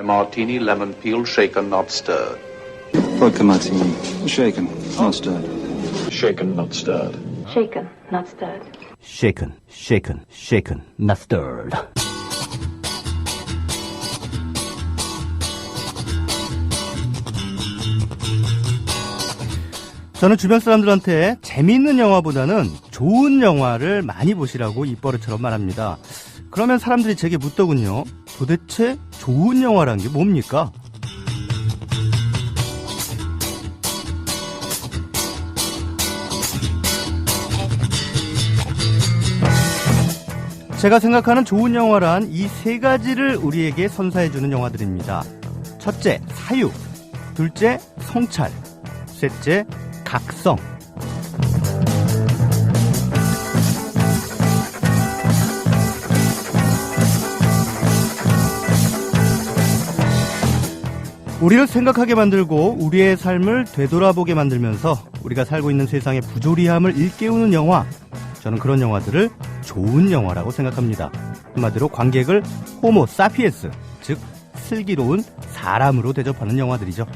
A martini, lemon peel, shaken, not stirred. Vodka martini, shaken, not stirred. Shaken, not stirred. Shaken, not stirred. Shaken, shaken, shaken, not stirred. 저는 주변 사람들한테 재미있는 영화보다는 좋은 영화를 많이 보시라고 입버릇처럼 말합니다. 그러면 사람들이 제게 묻더군요. 도대체 좋은 영화란 게 뭡니까? 제가 생각하는 좋은 영화란 이 세 가지를 우리에게 선사해주는 영화들입니다. 첫째, 사육. 둘째, 성찰. 셋째, 각성. 우리를 생각하게 만들고 우리의 삶을 되돌아보게 만들면서 우리가 살고 있는 세상의 부조리함을 일깨우는 영화, 저는 그런 영화들을 좋은 영화라고 생각합니다. 한마디로 관객을 호모 사피엔스, 즉 슬기로운 사람으로 대접하는 영화들이죠.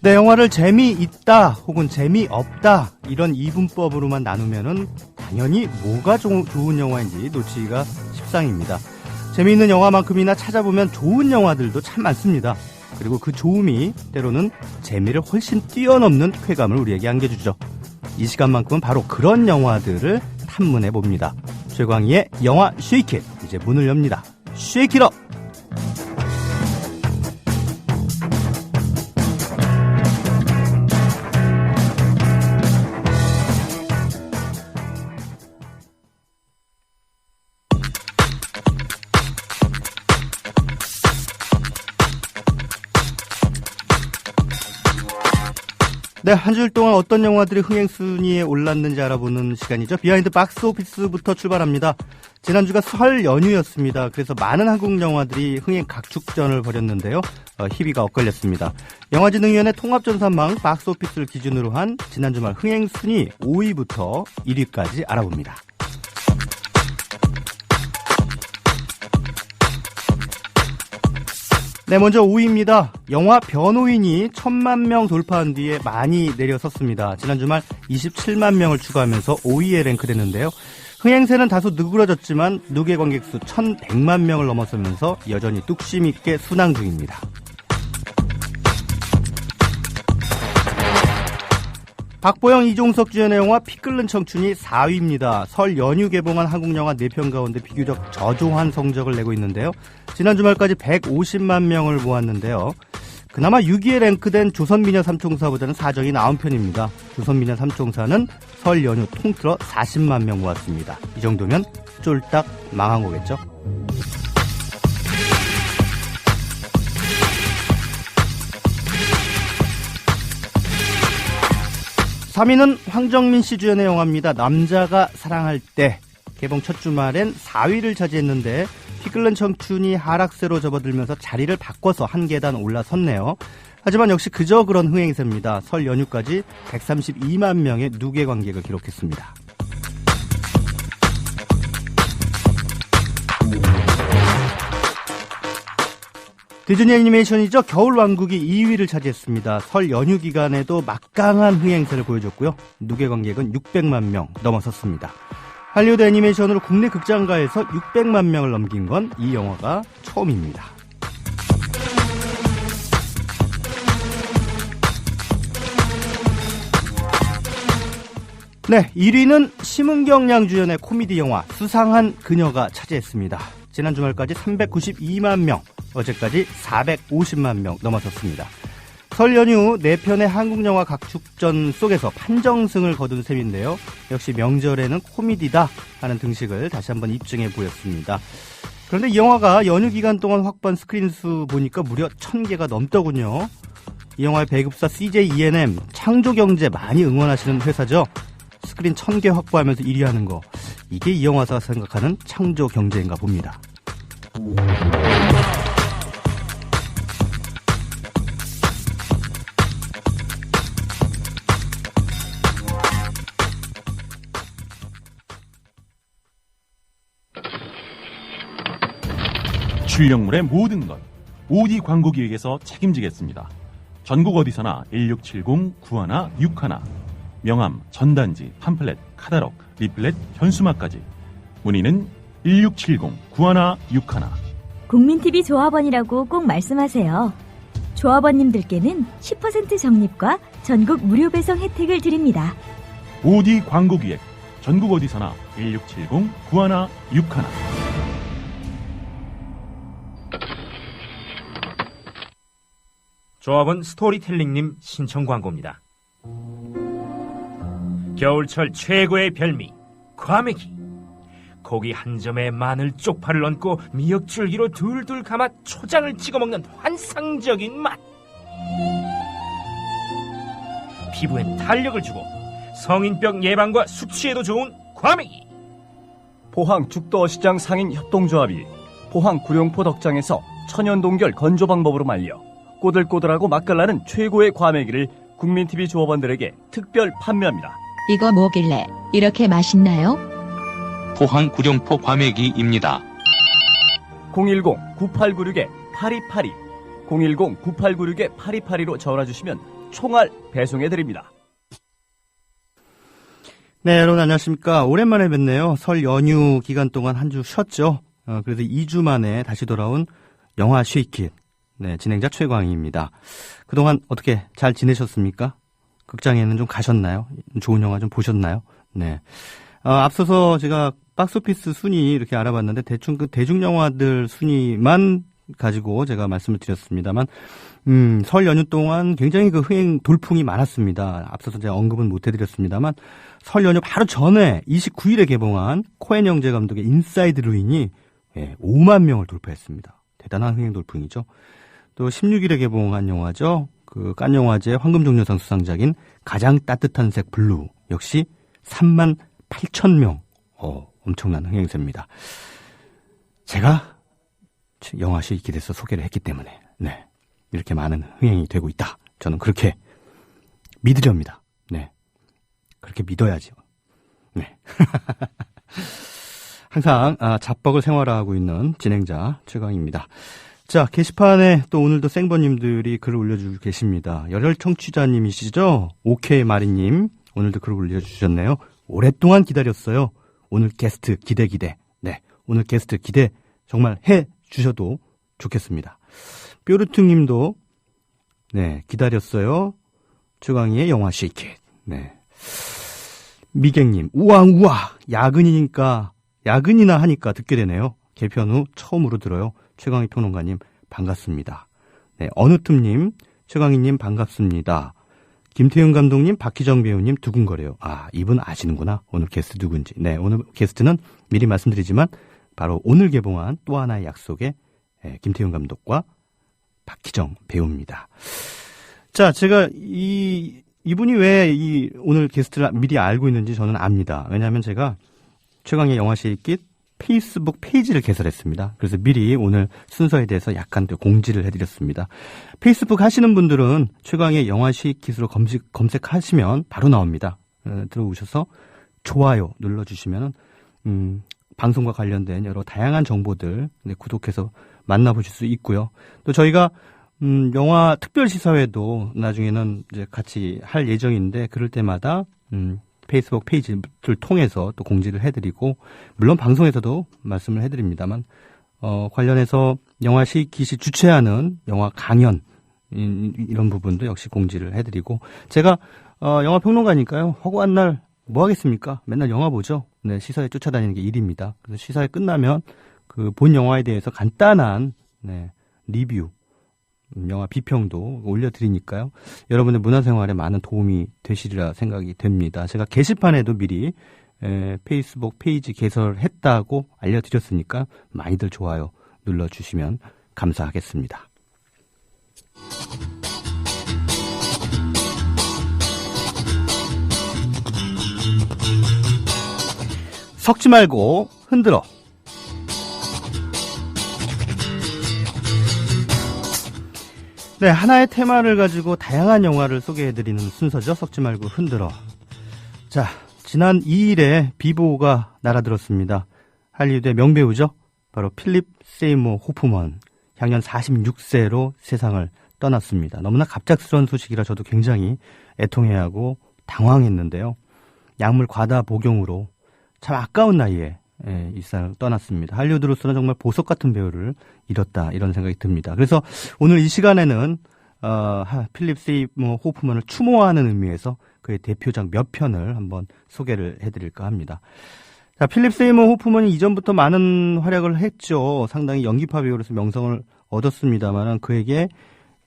네, 영화를 재미있다 혹은 재미없다 이런 이분법으로만 나누면은 당연히 뭐가 좋은 영화인지 놓치기가 십상입니다. 재미있는 영화만큼이나 찾아보면 좋은 영화들도 참 많습니다. 그리고 그 좋음이 때로는 재미를 훨씬 뛰어넘는 쾌감을 우리에게 안겨주죠. 이 시간만큼은 바로 그런 영화들을 탐문해 봅니다. 최광희의 영화 쉐이킷, 이제 문을 엽니다. 쉐이킷업! 네, 한 주일 동안 어떤 영화들이 흥행 순위에 올랐는지 알아보는 시간이죠. 비하인드 박스 오피스부터 출발합니다. 지난주가 설 연휴였습니다. 그래서 많은 한국 영화들이 흥행 각축전을 벌였는데요. 희비가 엇갈렸습니다. 영화진흥위원회 통합전산망 박스 오피스를 기준으로 한 지난 주말 흥행 순위 5위부터 1위까지 알아봅니다. 네, 먼저 5위입니다. 영화 변호인이 1000만 명 돌파한 뒤에 많이 내려섰습니다. 지난 주말 27만 명을 추가하면서 5위에 랭크됐는데요. 흥행세는 다소 누그러졌지만 누계 관객수 1100만 명을 넘어서면서 여전히 뚝심 있게 순항 중입니다. 박보영, 이종석 주연의 영화 피 끓는 청춘이 4위입니다. 설 연휴 개봉한 한국 영화 4편 가운데 비교적 저조한 성적을 내고 있는데요. 지난 주말까지 150만 명을 모았는데요. 그나마 6위에 랭크된 조선미녀 삼총사보다는 사정이 나은 편입니다. 조선미녀 삼총사는 설 연휴 통틀어 40만 명 모았습니다. 이 정도면 쫄딱 망한 거겠죠? (3위는) 황정민 씨 주연의 영화입니다. 남자가 사랑할 때. 개봉 첫 주말엔 4위를 차지했는데 피 끓는 청춘이 하락세로 접어들면서 자리를 바꿔서 한 계단 올라섰네요. 하지만 역시 그저 그런 흥행세입니다. 설 연휴까지 132만 명의 누계 관객을 기록했습니다. 디즈니 애니메이션이죠. 겨울왕국이 2위를 차지했습니다. 설 연휴 기간에도 막강한 흥행세를 보여줬고요. 누계 관객은 600만 명 넘어섰습니다. 할리우드 애니메이션으로 국내 극장가에서 600만 명을 넘긴 건 이 영화가 처음입니다. 네, 1위는 심은경 양 주연의 코미디 영화 수상한 그녀가 차지했습니다. 지난 주말까지 392만 명, 어제까지 450만 명 넘어섰습니다. 설 연휴 4편의 한국 영화 각축전 속에서 판정승을 거둔 셈인데요. 역시 명절에는 코미디다 하는 등식을 다시 한번 입증해 보였습니다. 그런데 이 영화가 연휴 기간 동안 확보한 스크린 수 보니까 무려 1000개가 넘더군요. 이 영화의 배급사 CJ E&M, 창조경제 많이 응원하시는 회사죠. 스크린 1000개 확보하면서 1위 하는 거, 이게 이 영화사가 생각하는 창조경제인가 봅니다. 출력물의 모든 것 오디 광고기획에서 책임지겠습니다. 전국 어디서나 1670-9161 명함, 전단지, 팜플렛, 카다록, 리플렛, 현수막까지 문의는 1670-9161 국민TV 조합원이라고 꼭 말씀하세요. 조합원님들께는 10% 적립과 전국 무료 배송 혜택을 드립니다. 오디 광고기획 전국 어디서나 1670-9161 조합원 스토리텔링님 신청 광고입니다. 겨울철 최고의 별미 과메기. 고기 한 점에 마늘 쪽파를 얹고 미역줄기로 둘둘 감아 초장을 찍어 먹는 환상적인 맛. 피부엔 탄력을 주고 성인병 예방과 숙취에도 좋은 과메기. 포항 죽도어시장 상인 협동조합이 포항 구룡포 덕장에서 천연 동결 건조 방법으로 말려 꼬들꼬들하고 맛깔나는 최고의 과메기를 국민TV 조합원들에게 특별 판매합니다. 이거 뭐길래 이렇게 맛있나요? 포항 구룡포 과메기입니다. 010-9896-8282 010-9896-8282로 전화주시면 총알 배송해드립니다. 네, 여러분 안녕하십니까. 오랜만에 뵙네요. 설 연휴 기간 동안 한 주 쉬었죠. 그래서 2주 만에 다시 돌아온 영화 쉐이킷. 네, 진행자 최광희입니다. 그동안 어떻게 잘 지내셨습니까? 극장에는 좀 가셨나요? 좋은 영화 좀 보셨나요? 네. 앞서서 제가 박스오피스 순위 이렇게 알아봤는데 대충 그 대중영화들 순위만 가지고 제가 말씀을 드렸습니다만, 설 연휴 동안 굉장히 그 흥행 돌풍이 많았습니다. 앞서서 제가 언급은 못 해드렸습니다만, 설 연휴 바로 전에 29일에 개봉한 코엔 형제 감독의 인사이드 루인이 5만 명을 돌파했습니다. 대단한 흥행 돌풍이죠. 또 16일에 개봉한 영화죠. 그 칸 영화제 황금종려상 수상작인 가장 따뜻한 색 블루 역시 3만 8천 명. 엄청난 흥행세입니다. 제가 영화 쉐이킷에서 소개를 했기 때문에 네, 이렇게 많은 흥행이 되고 있다. 저는 그렇게 믿으렵니다. 네, 그렇게 믿어야죠. 네. 항상 잡벅을 생활화하고 있는 진행자 최강입니다. 자, 게시판에 또 오늘도 생버님들이 글을 올려주고 계십니다. 열혈 청취자님이시죠? 오케이 마리님 오늘도 글을 올려주셨네요. 오랫동안 기다렸어요. 오늘 게스트 기대. 네, 오늘 게스트 기대 정말 해주셔도 좋겠습니다. 뾰루퉁님도 네 기다렸어요. 최강희의 영화 쉐이킷. 네. 미갱님 우와 야근이나 하니까 듣게 되네요. 개편 후 처음으로 들어요. 최강희 평론가님 반갑습니다. 네, 어느틈님 최강희님 반갑습니다. 김태훈 감독님, 박희정 배우님 두근거려요. 이분 아시는구나. 오늘 게스트 누군지. 네, 오늘 게스트는 미리 말씀드리지만 바로 오늘 개봉한 또 하나의 약속의 김태훈 감독과 박희정 배우입니다. 자, 제가 이분이 왜 오늘 게스트를 미리 알고 있는지 저는 압니다. 왜냐하면 제가 최강의 영화 쉐이킷 페이스북 페이지를 개설했습니다. 그래서 미리 오늘 순서에 대해서 약간 또 공지를 해드렸습니다. 페이스북 하시는 분들은 최강의 영화 쉐이킷으로 검색하시면 바로 나옵니다. 들어오셔서 좋아요 눌러주시면 방송과 관련된 여러 다양한 정보들 구독해서 만나보실 수 있고요. 또 저희가 영화 특별 시사회도 나중에는 이제 같이 할 예정인데 그럴 때마다 페이스북 페이지를 통해서 또 공지를 해드리고 물론 방송에서도 말씀을 해드립니다만 관련해서 영화 쉐이킷이 주최하는 영화 강연 이런 부분도 역시 공지를 해드리고 제가 영화 평론가니까요. 허구한 날 뭐 하겠습니까? 맨날 영화 보죠. 네, 시사회 쫓아다니는 게 일입니다. 그래서 시사회 끝나면 그 본 영화에 대해서 간단한 리뷰 영화 비평도 올려드리니까요. 여러분의 문화생활에 많은 도움이 되시리라 생각이 됩니다. 제가 게시판에도 미리 페이스북 페이지 개설했다고 알려드렸으니까 많이들 좋아요 눌러주시면 감사하겠습니다. 섞지 말고 흔들어. 네, 하나의 테마를 가지고 다양한 영화를 소개해드리는 순서죠. 섞지 말고 흔들어. 자, 지난 2일에 비보가 날아들었습니다. 할리우드의 명배우죠. 바로 필립 세이머 호프먼, 향년 46세로 세상을 떠났습니다. 너무나 갑작스러운 소식이라 저도 굉장히 애통해하고 당황했는데요. 약물 과다 복용으로 참 아까운 나이에 이 세상을 떠났습니다. 할리우드로서는 정말 보석 같은 배우를 잃었다, 이런 생각이 듭니다. 그래서 오늘 이 시간에는 필립 세이머 호프먼을 추모하는 의미에서 그의 대표작 몇 편을 한번 소개를 해드릴까 합니다. 자, 필립 세이머 호프먼이 이전부터 많은 활약을 했죠. 상당히 연기파 배우로서 명성을 얻었습니다만 그에게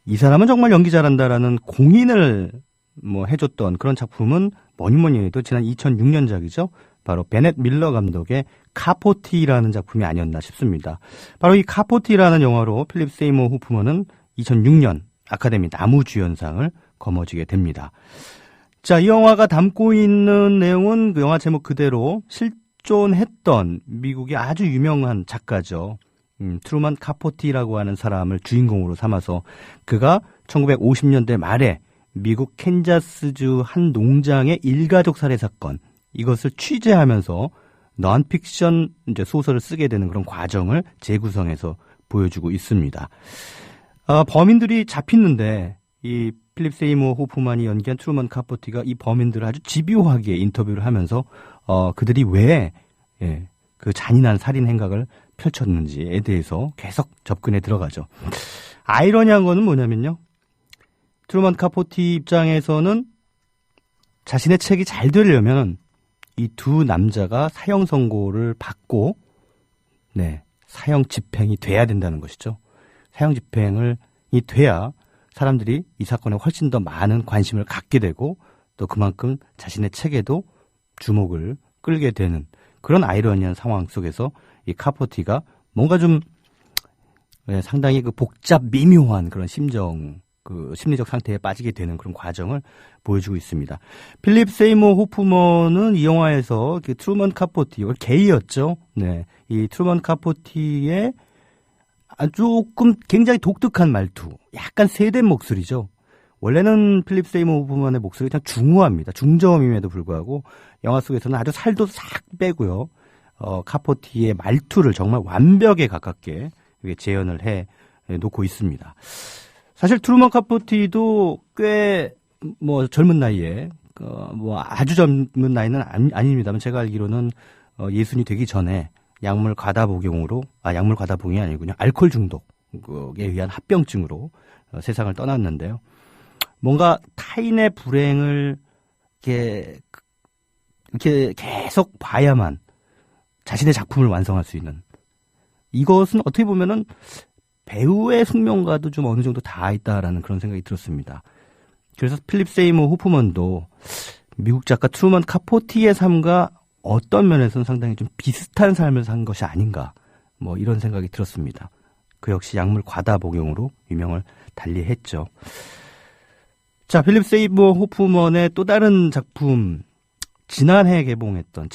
이 사람은 정말 연기 잘한다라는 공인을 해줬던 그런 작품은 뭐니 해도 지난 2006년작이죠. 바로 베넷 밀러 감독의 카포티라는 작품이 아니었나 싶습니다. 바로 이 카포티라는 영화로 필립 세이머 호프먼은 2006년 아카데미 나무주연상을 거머쥐게 됩니다. 자, 이 영화가 담고 있는 내용은 그 영화 제목 그대로 실존했던 미국의 아주 유명한 작가죠. 트루먼 카포티라고 하는 사람을 주인공으로 삼아서 그가 1950년대 말에 미국 캔자스주 한 농장의 일가족 살해 사건, 이것을 취재하면서 넌픽션 소설을 쓰게 되는 그런 과정을 재구성해서 보여주고 있습니다. 범인들이 잡히는데 이 필립 세이머 호프만이 연기한 트루먼 카포티가 이 범인들을 아주 집요하게 인터뷰를 하면서 그들이 왜 그 잔인한 살인 행각을 펼쳤는지에 대해서 계속 접근에 들어가죠. 아이러니한 거는 뭐냐면요. 트루먼 카포티 입장에서는 자신의 책이 잘 되려면 이 두 남자가 사형 선고를 받고 사형 집행이 돼야 된다는 것이죠. 사형 집행이 돼야 사람들이 이 사건에 훨씬 더 많은 관심을 갖게 되고 또 그만큼 자신의 책에도 주목을 끌게 되는 그런 아이러니한 상황 속에서 이 카포티가 뭔가 좀 상당히 그 복잡 미묘한 그런 심리적 상태에 빠지게 되는 그런 과정을 보여주고 있습니다. 필립 세이머 호프먼은 이 영화에서 그 트루먼 카포티, 게이였죠. 네, 이 트루먼 카포티의 조금 굉장히 독특한 말투, 약간 세된 목소리죠. 원래는 필립 세이머 호프먼의 목소리가 그냥 중후합니다. 중저음임에도 불구하고 영화 속에서는 아주 살도 싹 빼고요. 카포티의 말투를 정말 완벽에 가깝게 재현을 해 놓고 있습니다. 사실 트루먼 카포티도 꽤 젊은 나이에 아주 젊은 나이는 아닙니다만 제가 알기로는 예순이 되기 전에 약물 과다 복용이 아니군요. 알코올 중독에 의한 합병증으로 세상을 떠났는데요. 뭔가 타인의 불행을 이렇게 계속 봐야만 자신의 작품을 완성할 수 있는, 이것은 어떻게 보면은 배우의 숙명과도 좀 어느 정도 닿아 있다라는 그런 생각이 들었습니다. 그래서 필립 세이머 호프먼도 미국 작가 트루먼 카포티의 삶과 어떤 면에서는 상당히 좀 비슷한 삶을 산 것이 아닌가, 이런 생각이 들었습니다. 그 역시 약물 과다 복용으로 유명을 달리했죠. 자, 필립 세이머 호프먼의 또 다른 작품, 지난해 개봉했죠.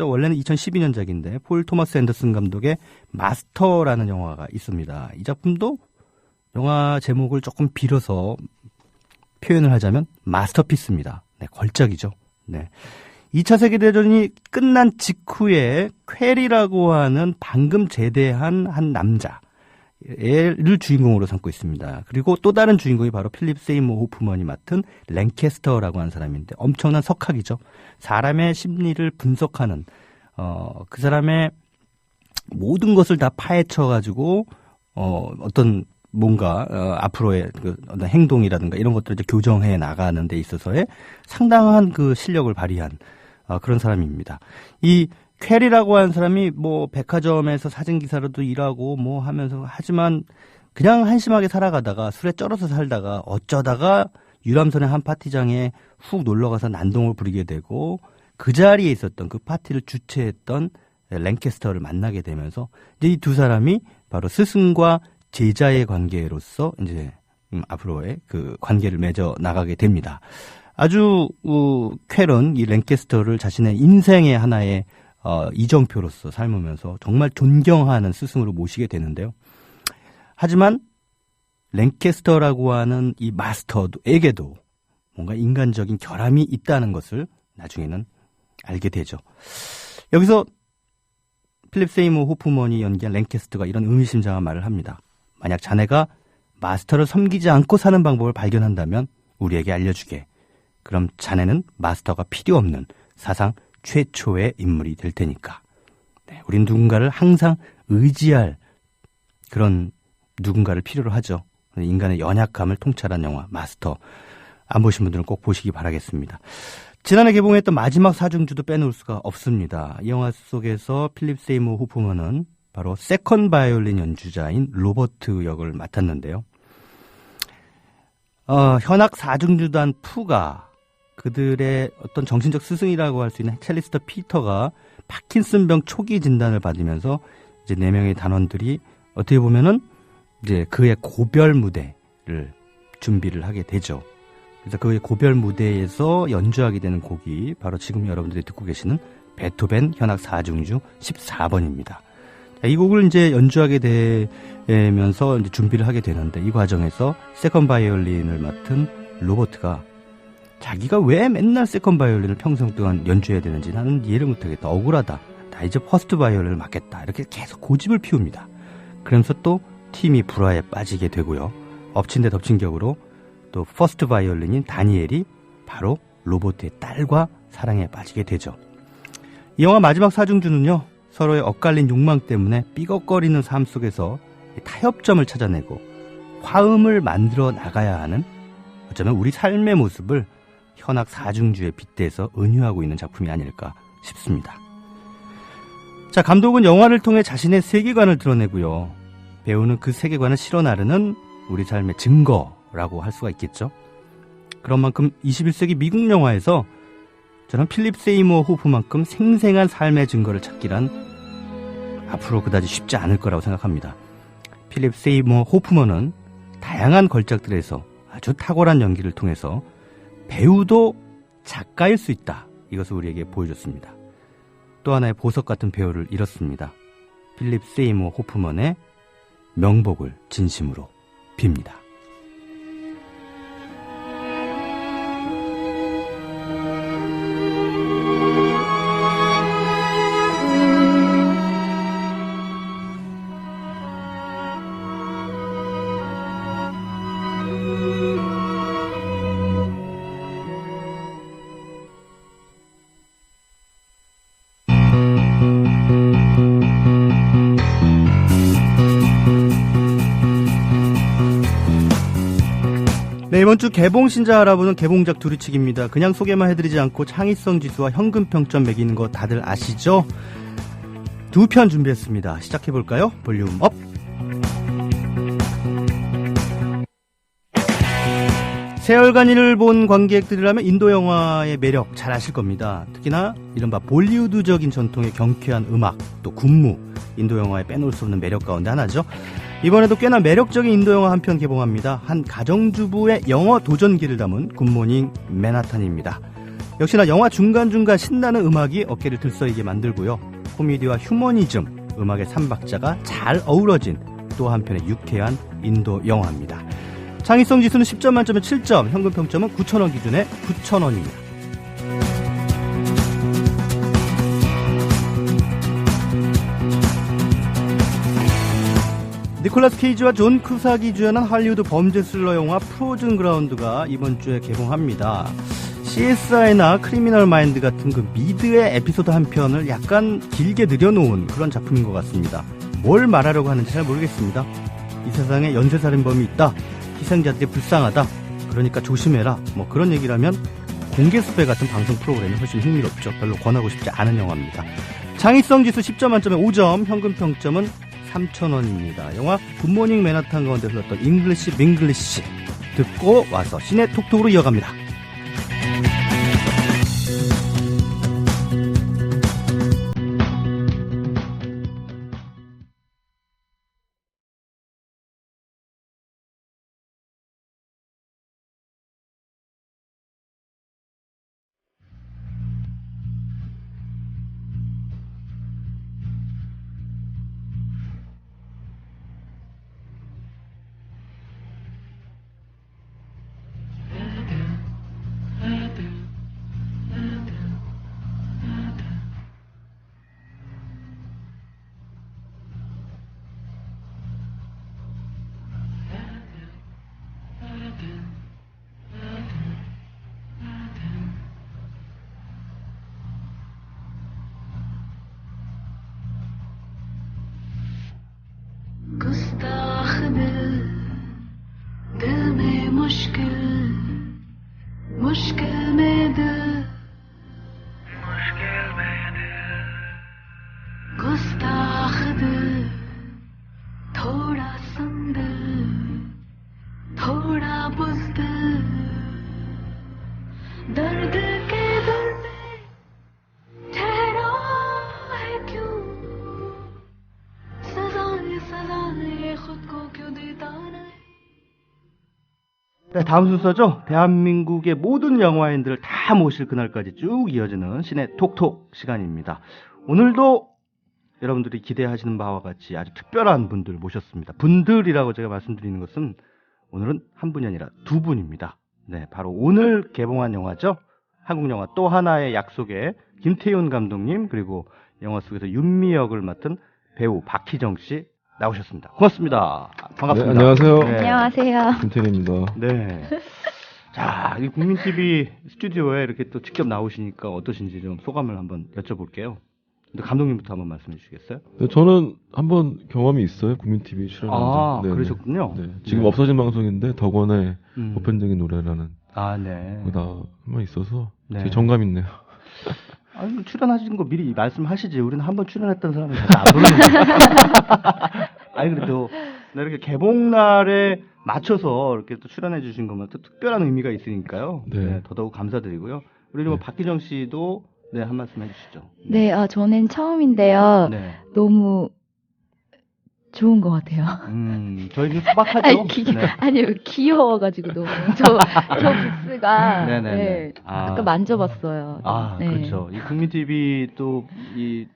원래는 2012년작인데 폴 토마스 앤더슨 감독의 마스터라는 영화가 있습니다. 이 작품도 영화 제목을 조금 빌어서 표현을 하자면 마스터피스입니다. 네, 걸작이죠. 네. 2차 세계대전이 끝난 직후에 퀘리라고 하는 방금 제대한 한 남자를 주인공으로 삼고 있습니다. 그리고 또 다른 주인공이 바로 필립 세이머 호프먼이 맡은 랭캐스터라고 하는 사람인데 엄청난 석학이죠. 사람의 심리를 분석하는 그 사람의 모든 것을 다 파헤쳐가지고 어떤 뭔가 앞으로의 그 어떤 행동이라든가 이런 것들을 이제 교정해 나가는 데 있어서의 상당한 그 실력을 발휘한 그런 사람입니다. 이 퀘리라고 하는 사람이 백화점에서 사진 기사로도 일하고 하면서, 하지만 그냥 한심하게 살아가다가 술에 쩔어서 살다가 어쩌다가 유람선의 한 파티장에 훅 놀러가서 난동을 부리게 되고 그 자리에 있었던 그 파티를 주최했던 랭캐스터를 만나게 되면서 이제 이 두 사람이 바로 스승과 제자의 관계로서 이제 앞으로의 그 관계를 맺어 나가게 됩니다. 아주 퀘런 이 랭캐스터를 자신의 인생의 하나의 이정표로서 삶으면서 정말 존경하는 스승으로 모시게 되는데요. 하지만 랭캐스터라고 하는 이 마스터에게도 뭔가 인간적인 결함이 있다는 것을 나중에는 알게 되죠. 여기서 필립 세이머 호프먼이 연기한 랭캐스터가 이런 의미심장한 말을 합니다. 만약 자네가 마스터를 섬기지 않고 사는 방법을 발견한다면 우리에게 알려주게. 그럼 자네는 마스터가 필요 없는 사상 최초의 인물이 될 테니까. 네, 우린 누군가를 항상 의지할 그런 누군가를 필요로 하죠. 인간의 연약함을 통찰한 영화 마스터. 안 보신 분들은 꼭 보시기 바라겠습니다. 지난해 개봉했던 마지막 사중주도 빼놓을 수가 없습니다. 이 영화 속에서 필립 세이머 호프먼은 바로 세컨 바이올린 연주자인 로버트 역을 맡았는데요. 현악 사중주단 푸가 그들의 어떤 정신적 스승이라고 할 수 있는 첼리스트 피터가 파킨슨병 초기 진단을 받으면서 이제 4명의 단원들이 어떻게 보면은 이제 그의 고별 무대를 준비를 하게 되죠. 그래서 그의 고별 무대에서 연주하게 되는 곡이 바로 지금 여러분들이 듣고 계시는 베토벤 현악 4중주 14번입니다. 이 곡을 이제 연주하게 되면서 이제 준비를 하게 되는데 이 과정에서 세컨 바이올린을 맡은 로버트가 자기가 왜 맨날 세컨 바이올린을 평생 동안 연주해야 되는지 나는 이해를 못하겠다. 억울하다. 나 이제 퍼스트 바이올린을 맡겠다. 이렇게 계속 고집을 피웁니다. 그러면서 또 팀이 불화에 빠지게 되고요. 엎친 데 덮친 격으로 또 퍼스트 바이올린인 다니엘이 바로 로버트의 딸과 사랑에 빠지게 되죠. 이 영화 마지막 사중주는요. 서로의 엇갈린 욕망 때문에 삐걱거리는 삶 속에서 타협점을 찾아내고 화음을 만들어 나가야 하는 어쩌면 우리 삶의 모습을 현악 사중주에 빗대서 은유하고 있는 작품이 아닐까 싶습니다. 자, 감독은 영화를 통해 자신의 세계관을 드러내고요. 배우는 그 세계관을 실어 나르는 우리 삶의 증거라고 할 수가 있겠죠. 그런 만큼 21세기 미국 영화에서 저는 필립 세이머 호프만큼 생생한 삶의 증거를 찾기란 앞으로 그다지 쉽지 않을 거라고 생각합니다. 필립 세이머 호프먼은 다양한 걸작들에서 아주 탁월한 연기를 통해서 배우도 작가일 수 있다. 이것을 우리에게 보여줬습니다. 또 하나의 보석 같은 배우를 잃었습니다. 필립 세이머 호프먼의 명복을 진심으로 빕니다. 네, 이번 주 개봉신작 알아보는 개봉작 두리치기입니다. 그냥 소개만 해드리지 않고 창의성 지수와 현금 평점 매기는 거 다들 아시죠? 2편 준비했습니다. 시작해볼까요? 볼륨 업! 세월간이를 본 관객들이라면 인도 영화의 매력 잘 아실 겁니다. 특히나 이른바 볼리우드적인 전통의 경쾌한 음악, 또 군무, 인도 영화에 빼놓을 수 없는 매력 가운데 하나죠. 이번에도 꽤나 매력적인 인도 영화 한 편 개봉합니다. 한 가정주부의 영어 도전기를 담은 굿모닝 맨하탄입니다. 역시나 영화 중간중간 신나는 음악이 어깨를 들썩이게 만들고요. 코미디와 휴머니즘, 음악의 삼박자가 잘 어우러진 또 한편의 유쾌한 인도 영화입니다. 창의성 지수는 10점 만점에 7점, 현금 평점은 9,000원 기준에 9,000원입니다. 니콜라스 케이지와 존 쿠삭이 주연한 할리우드 범죄 스릴러 영화 프로즌 그라운드가 이번 주에 개봉합니다. CSI나 크리미널 마인드 같은 그 미드의 에피소드 한 편을 약간 길게 늘여놓은 그런 작품인 것 같습니다. 뭘 말하려고 하는지 잘 모르겠습니다. 이 세상에 연쇄살인범이 있다. 희생자들이 불쌍하다. 그러니까 조심해라. 뭐 그런 얘기라면 공개수배 같은 방송 프로그램이 훨씬 흥미롭죠. 별로 권하고 싶지 않은 영화입니다. 창의성 지수 10점 만점에 5점, 현금 평점은 3,000원입니다. 영화 굿모닝 맨하탄 가운데 흘렀던 잉글리시 빙글리시 듣고 와서 시내 톡톡으로 이어갑니다. 네, 다음 순서죠. 대한민국의 모든 영화인들을 다 모실 그날까지 쭉 이어지는 신의 톡톡 시간입니다. 오늘도 여러분들이 기대하시는 바와 같이 아주 특별한 분들 모셨습니다. 분들이라고 제가 말씀드리는 것은 오늘은 한 분이 아니라 두 분입니다. 네, 바로 오늘 개봉한 영화죠. 한국 영화 또 하나의 약속의 김태훈 감독님, 그리고 영화 속에서 윤미 역을 맡은 배우 박희정 씨 나오셨습니다. 고맙습니다. 반갑습니다. 네, 안녕하세요. 네. 안녕하세요. 김태현입니다. 네. 자, 이 국민TV 스튜디오에 이렇게 또 직접 나오시니까 어떠신지 좀 소감을 한번 여쭤볼게요. 근데 감독님부터 한번 말씀해 주시겠어요? 네, 저는 한번 경험이 있어요. 국민TV 출연한 적. 아, 네, 그러셨군요. 네. 지금 네. 없어진 방송인데 덕원의 보편적인 노래라는 아, 네. 거기다 한번 있어서 네. 되게 정감 있네요. 아니, 출연하신 거 미리 말씀하시지. 우리는 한번 출연했던 사람은 잘 안 부르는 아니, 그래도 이렇게 개봉날에 맞춰서 이렇게 또 출연해 주신 거면 또 특별한 의미가 있으니까요. 네. 네, 더더욱 감사드리고요. 우리 뭐 박희정 씨도 네, 한 말씀 해주시죠. 네, 저는 처음인데요. 네. 너무 좋은 것 같아요. 저희는 소박하죠. 아니, 아니요, 귀여워가지고 너무. 저 부스가. 네네네. 네, 아까 만져봤어요. 아, 네. 그렇죠. 이 국민TV 또 이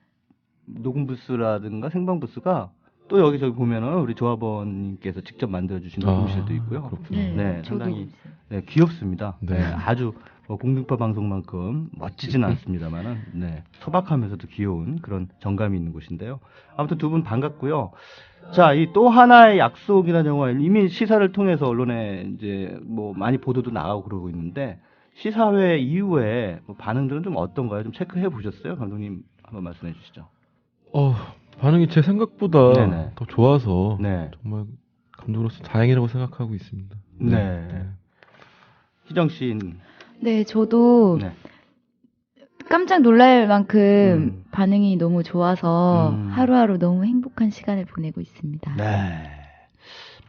녹음 부스라든가 생방 부스가 또 여기저기 보면은 우리 조합원님께서 직접 만들어주신 녹음실도 있고요. 네, 상당히 네, 귀엽습니다. 네. 네, 아주 뭐 공중파 방송만큼 멋지진 않습니다만은 네, 소박하면서도 귀여운 그런 정감이 있는 곳인데요. 아무튼 두 분 반갑고요. 자, 이 또 하나의 약속이라는 영화 이미 시사를 통해서 언론에 이제 뭐 많이 보도도 나가고 그러고 있는데 시사회 이후에 뭐 반응들은 좀 어떤가요? 좀 체크해 보셨어요? 감독님 한번 말씀해 주시죠. 반응이 제 생각보다 네네. 더 좋아서 네. 정말 감독으로서 다행이라고 생각하고 있습니다. 네. 희정 씨는 네, 저도 네. 깜짝 놀랄 만큼 반응이 너무 좋아서 하루하루 너무 행복한 시간을 보내고 있습니다. 네.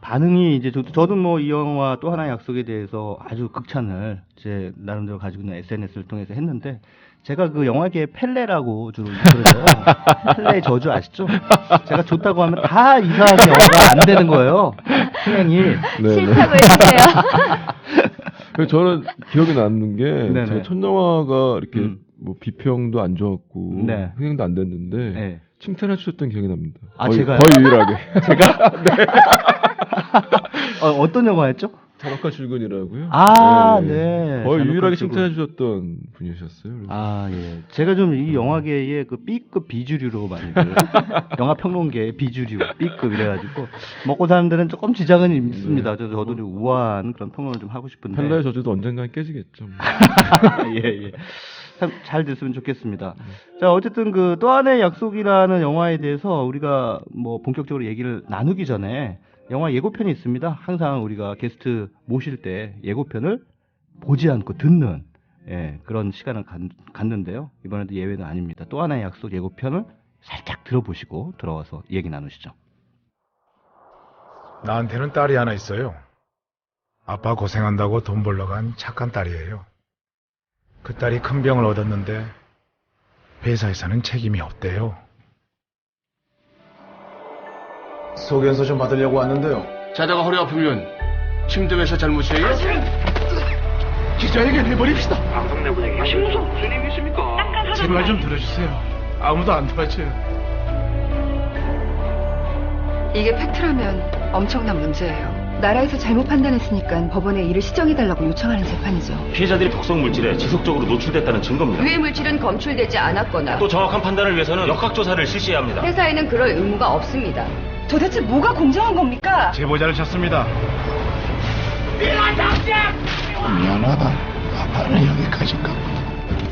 반응이 이제 저도 뭐 이 영화 또 하나의 약속에 대해서 아주 극찬을 제 나름대로 가지고 있는 SNS를 통해서 했는데 제가 그 영화계의 펠레라고 주로 그러죠. 펠레의 저주 아시죠? 제가 좋다고 하면 다 이상하게 영화가 안 되는 거예요. 흥행이. 싫다고 해주세요. 그래서 저는 기억에 남는 게 네네. 제가 첫 영화가 이렇게 뭐 비평도 안 좋았고 네. 흥행도 안 됐는데 네. 칭찬해 주셨던 기억이 납니다. 아, 거의, 제가요? 거의 유일하게. 제가? 네. 어떤 영화였죠? 잔혹한 출근이라고요. 아, 네. 거의 잔혹한 유일하게 출근. 칭찬해 주셨던 분이셨어요. 그래서. 아, 예. 제가 좀 이 영화계의 그 B급 비주류로 많이 영화 평론계의 비주류, B급 이래가지고 먹고 사는 데는 조금 지장은 있습니다. 저도 좀 우아한 그런 평론을 좀 하고 싶은데. 펠라의 저주도 언젠간 깨지겠죠. 예, 예. 참 잘 됐으면 좋겠습니다. 자, 어쨌든 그 또 하나의 약속이라는 영화에 대해서 우리가 뭐 본격적으로 얘기를 나누기 전에 영화 예고편이 있습니다. 항상 우리가 게스트 모실 때 예고편을 보지 않고 듣는 그런 시간을 갖는데요. 이번에도 예외는 아닙니다. 또 하나의 약속 예고편을 살짝 들어보시고 들어와서 얘기 나누시죠. 나한테는 딸이 하나 있어요. 아빠 고생한다고 돈 벌러 간 착한 딸이에요. 그 딸이 큰 병을 얻었는데 회사에서는 책임이 없대요. 소견서 좀 받으려고 왔는데요. 자다가 허리 아프면 침대 회사 잘못이에요? 기자에게 내버립시다. 방송 내부에 하시면서 무슨 일이 있습니까? 제 말 좀 들어주세요. 아무도 안 도와줘요. 이게 팩트라면 엄청난 문제예요. 나라에서 잘못 판단했으니까 법원에 이를 시정해달라고 요청하는 재판이죠. 피해자들이 독성 물질에 지속적으로 노출됐다는 증거입니다. 유해 물질은 검출되지 않았거나 또 정확한 판단을 위해서는 역학조사를 실시해야 합니다. 회사에는 그럴 의무가 없습니다. 도대체 뭐가 공정한 겁니까? 제보자를 찾습니다. 미안하다. 아빠는 여기까지인가.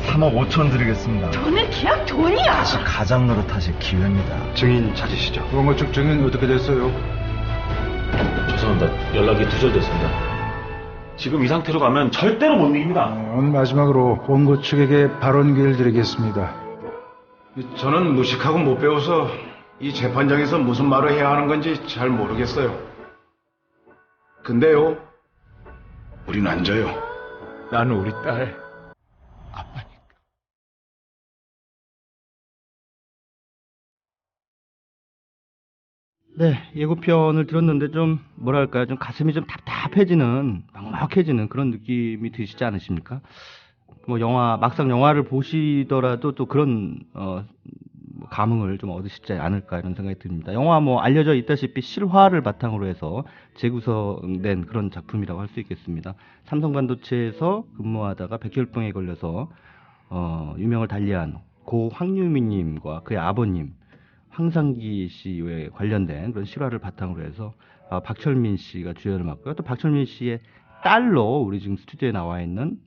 3억 5천 드리겠습니다. 돈은 그냥 돈이야. 가장 노릇하실 기회입니다. 증인 찾으시죠. 그런 쪽 증인 어떻게 됐어요? 죄송합니다. 연락이 두절됐습니다. 지금 이 상태로 가면 절대로 못 이깁니다. 오늘 마지막으로 원고 측에게 발언 기회를 드리겠습니다. 저는 무식하고 못 배워서 이 재판장에서 무슨 말을 해야 하는 건지 잘 모르겠어요. 근데요, 우린 안 져요. 나는 우리 딸 아빠니까. 네, 예고편을 들었는데 좀 뭐랄까요, 좀 가슴이 좀 답답해지는, 막막해지는 그런 느낌이 드시지 않으십니까? 뭐 영화, 막상 영화를 보시더라도 또 그런 감흥을 좀 얻으시지 않을까 이런 생각이 듭니다. 영화 뭐 알려져 있다시피 실화를 바탕으로 해서 재구성된 그런 작품이라고 할 수 있겠습니다. 삼성반도체에서 근무하다가 백혈병에 걸려서 유명을 달리한 고 황유미님과 그의 아버님 황상기 씨에 관련된 그런 실화를 바탕으로 해서 박철민 씨가 주연을 맡고요. 또 박철민 씨의 딸로 우리 지금 스튜디오에 나와 있는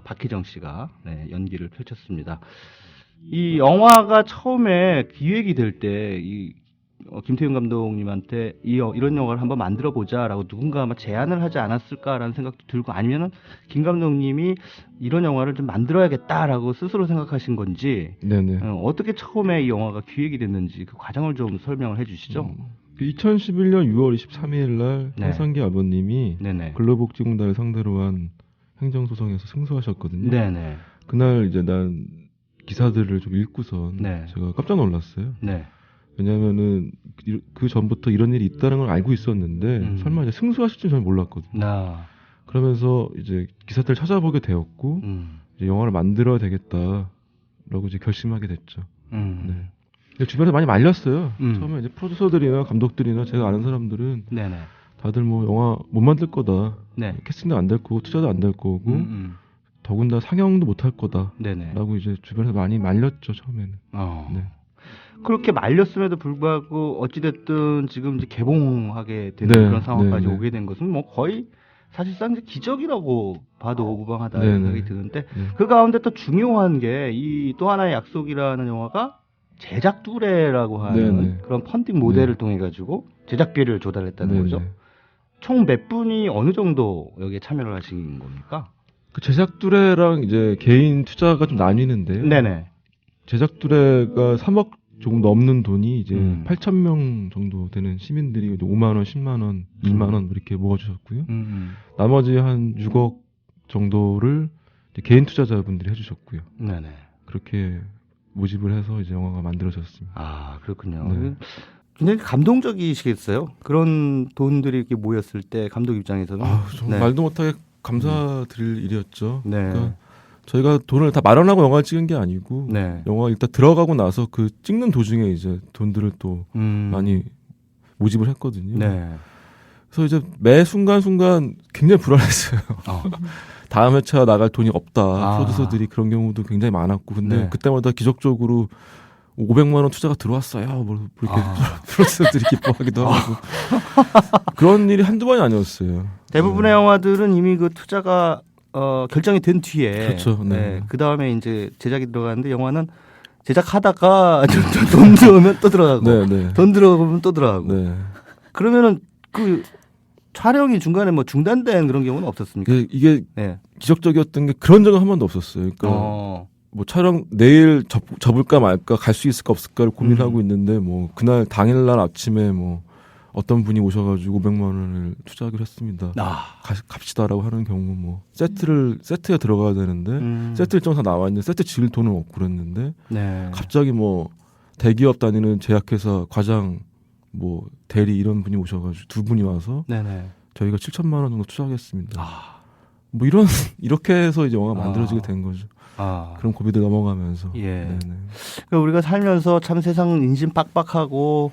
박희정 씨가 연기를 펼쳤습니다. 이 영화가 처음에 기획이 될 때 김태훈 감독님한테 이런 영화를 한번 만들어 보자라고 누군가 아마 제안을 하지 않았을까라는 생각도 들고, 아니면은 김 감독님이 이런 영화를 좀 만들어야겠다라고 스스로 생각하신 건지, 네네. 어떻게 처음에 이 영화가 기획이 됐는지 그 과정을 좀 설명을 해주시죠. 2011년 6월 23일 날 네. 황상기 아버님이 네네. 근로복지공단을 상대로 한 행정소송에서 승소하셨거든요. 네네. 그날 이제 난 기사들을 좀 읽고선 네. 제가 깜짝 놀랐어요. 네. 왜냐면은 그 전부터 이런 일이 있다는 걸 알고 있었는데 설마 이제 승소하실 줄 저는 몰랐거든요. 그러면서 이제 기사들을 찾아보게 되었고 이제 영화를 만들어야 되겠다라고 이제 결심하게 됐죠. 네. 근데 주변에서 많이 말렸어요. 처음에 이제 프로듀서들이나 감독들이나 제가 아는 사람들은 네네. 다들 뭐 영화 못 만들 거다. 네. 캐스팅도 안 될 거고 투자도 안 될 거고 더군다나 상영도 못 할 거다. 네네. 라고 이제 주변에서 많이 말렸죠, 처음에는. 네. 그렇게 말렸음에도 불구하고 어찌됐든 지금 이제 개봉하게 되는 네, 그런 상황까지 네, 네. 오게 된 것은 뭐 거의 사실상 이제 기적이라고 봐도 무방하다 네, 이런 네. 생각이 드는데, 네. 그 가운데 또 중요한 게 이 또 하나의 약속이라는 영화가 제작 뚜레라고 하는 네, 네. 그런 펀딩 모델을 통해 가지고 제작비를 조달했다는 네, 거죠. 네. 총 몇 분이 어느 정도 여기에 참여를 하신 겁니까? 그 제작 두레랑 이제 개인 투자가 좀 나뉘는데요. 네네. 제작 두레가 3억 조금 넘는 돈이 이제 8,000명 정도 되는 시민들이 이제 5만 원, 10만 원, 2만 원 이렇게 모아주셨고요. 나머지 한 6억 정도를 이제 개인 투자자분들이 해주셨고요. 네네. 그렇게 모집을 해서 이제 영화가 만들어졌습니다. 아, 그렇군요. 네. 굉장히 감동적이시겠어요? 그런 돈들이 이렇게 모였을 때 감독 입장에서는. 정말 말도 못하게 감사드릴 일이었죠. 네. 그러니까 저희가 돈을 다 마련하고 영화를 찍은 게 아니고 네. 영화 일단 들어가고 나서 그 찍는 도중에 이제 돈들을 또 많이 모집을 했거든요. 네. 그래서 이제 매 순간순간 굉장히 불안했어요. 다음 회차 나갈 돈이 없다. 프로듀서들이 그런 경우도 굉장히 많았고, 근데 네. 그때마다 기적적으로 500만 원 투자가 들어왔어요. 뭐 이렇게 프로듀서들이 기뻐하기도 하고 그런 일이 한두 번이 아니었어요. 대부분의 영화들은 이미 그 투자가 결정이 된 뒤에, 그렇죠. 네. 그 다음에 이제 제작이 들어가는데, 영화는 제작하다가 돈 들어오면 또 들어가고, 네, 네. 돈 들어오면 또 들어가고. 네. 그러면은 그 촬영이 중간에 뭐 중단된 그런 경우는 없었습니까? 이게 네. 기적적이었던 게 그런 적은 한 번도 없었어요. 그러니까 뭐 촬영 내일 접을까 말까, 갈 수 있을까 없을까를 고민하고 있는데, 뭐 그날 당일날 아침에 뭐 어떤 분이 오셔가지고 500만 원을 투자하기로 했습니다. 갑시다라고 하는 경우, 뭐 세트에 들어가야 되는데 세트 일정 다 나와 있는데 세트 지을 돈은 없고 그랬는데, 네. 갑자기 뭐 대기업 다니는 제약회사 과장, 뭐 대리 이런 분이 오셔가지고 두 분이 와서 네네. 저희가 7천만 원 정도 투자하겠습니다. 뭐 이렇게 해서 이제 영화가 만들어지게 된 거죠. 그런 고비를 넘어가면서. 예. 네네. 그러니까 우리가 살면서 참 세상 인심 빡빡하고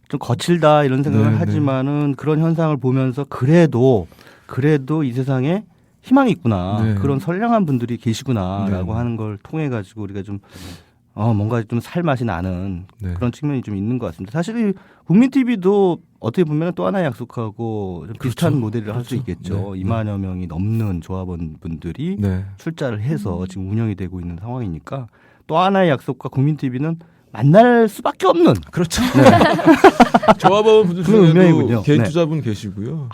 좀 거칠다 이런 생각을 네네. 하지만은, 그런 현상을 보면서 그래도 이 세상에 희망이 있구나, 네. 그런 선량한 분들이 계시구나라고 네. 하는 걸 통해 가지고 우리가 좀 뭔가 좀 살맛이 나는 네. 그런 측면이 좀 있는 것 같습니다. 사실 이 국민 TV도 어떻게 보면 또 하나의 약속하고 좀 비슷한 모델을 할 수 있겠죠. 네. 2만여 명이 넘는 조합원 분들이 네. 출자를 해서 지금 운영이 되고 있는 상황이니까, 또 하나의 약속과 국민 TV는 만날 수밖에 없는. 그렇죠. 네. 조합원 분들 그런 운명이군요. 중에도 개인 네. 투자분 계시고요.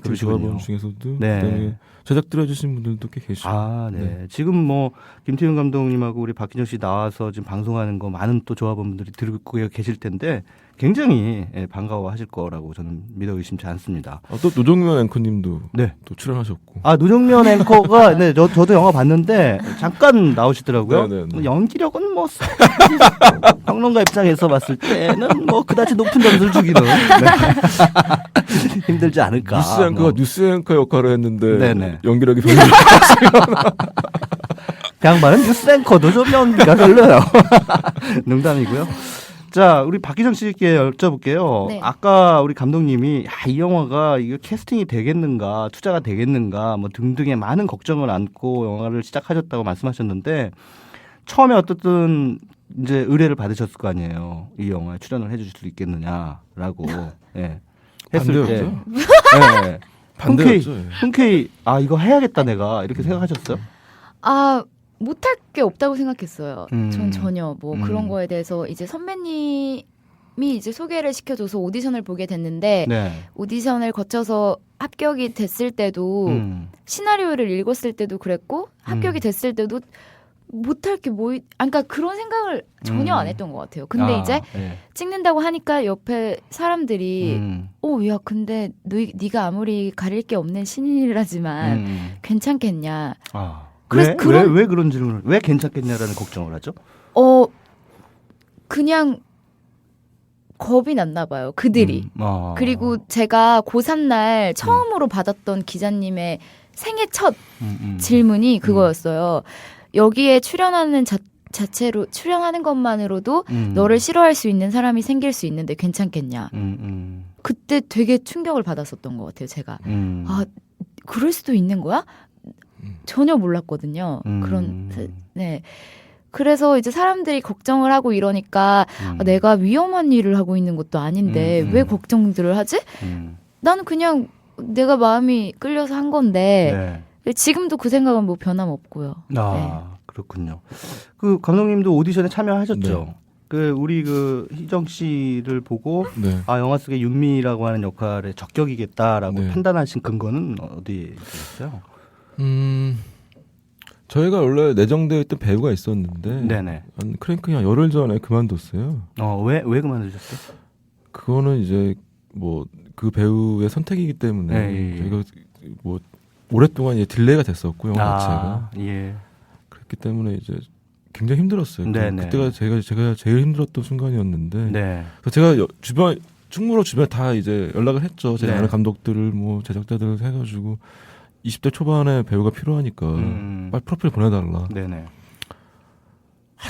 그러시군요. 조합원 중에서도 네. 그다음에 제작들 해주신 분들도 꽤 계시고. 네. 네. 지금 뭐 김태균 감독님하고 우리 박희정 씨 나와서 지금 방송하는 거 많은 또 조합원분들이 듣고 계실 텐데 굉장히 반가워하실 거라고 저는 믿어 의심치 않습니다. 또 노정면 앵커님도 네. 또 출연하셨고. 노정면 앵커가 네, 저도 영화 봤는데 잠깐 나오시더라고요. 네네네. 연기력은 뭐 평론가 입장에서 봤을 때는 뭐 그다지 높은 점수를 주기는 힘들지 않을까. 뉴스 앵커가 뉴스 앵커 역할을 했는데 네네. 연기력이 별로 없어요. 그 양반은 뉴스 앵커도 좀 연기가 별로요. 농담이고요. 자, 우리 박희정 씨께 여쭤볼게요. 네. 아까 우리 감독님이 이 영화가 이거 캐스팅이 되겠는가, 투자가 되겠는가, 뭐 등등의 많은 걱정을 안고 영화를 시작하셨다고 말씀하셨는데 처음에 어떻든 이제 의뢰를 받으셨을 거 아니에요. 이 영화에 출연을 해주실 수 있겠느냐라고 예. 했을 때, 예. 반대였죠. 흔쾌히 이거 해야겠다 내가 이렇게 생각하셨어요? 못할 게 없다고 생각했어요. 전 전혀 뭐 그런 거에 대해서 이제 선배님이 이제 소개를 시켜줘서 오디션을 보게 됐는데 네. 오디션을 거쳐서 합격이 됐을 때도 시나리오를 읽었을 때도 그랬고 합격이 됐을 때도 못할 게 뭐, 그러니까 그런 생각을 전혀 안 했던 것 같아요. 근데 이제 네. 찍는다고 하니까 옆에 사람들이 야 근데 네가 아무리 가릴 게 없는 신인이라지만 괜찮겠냐. 왜 그런 질문을 왜 괜찮겠냐라는 걱정을 하죠? 그냥 겁이 났나 봐요. 그들이. 그리고 제가 고3 날 처음으로 받았던 기자님의 생애 첫 질문이 그거였어요. 여기에 출연하는 자체로 출연하는 것만으로도 너를 싫어할 수 있는 사람이 생길 수 있는데 괜찮겠냐. 그때 되게 충격을 받았었던 것 같아요. 제가. 그럴 수도 있는 거야? 전혀 몰랐거든요. 네. 그래서 이제 사람들이 걱정을 하고 이러니까 내가 위험한 일을 하고 있는 것도 아닌데 왜 걱정들을 하지? 나는 그냥 내가 마음이 끌려서 한 건데 지금도 그 생각은 뭐 변함없고요. 네. 그렇군요. 그 감독님도 오디션에 참여하셨죠? 네. 우리 희정 씨를 보고 네. 영화 속의 윤미라고 하는 역할에 적격이겠다라고 네. 판단하신 근거는 어디에 있어요? 저희가 원래 내정되어 있던 배우가 있었는데 네네. 크랭크 한 열흘 전에 그만뒀어요. 왜 그만두셨어요? 그거는 이제 뭐 그 배우의 선택이기 때문에 저희가 뭐 오랫동안 이제 딜레이가 됐었고 영화 자체가. 예. 그렇기 때문에 이제 굉장히 힘들었어요. 네네. 그때가 제가 제일 힘들었던 순간이었는데. 네. 그래서 제가 충무로 주변에 다 이제 연락을 했죠. 제가 아는 감독들을 뭐 제작자들을 해가지고 20대 초반에 배우가 필요하니까 빨리 프로필 보내달라. 네네.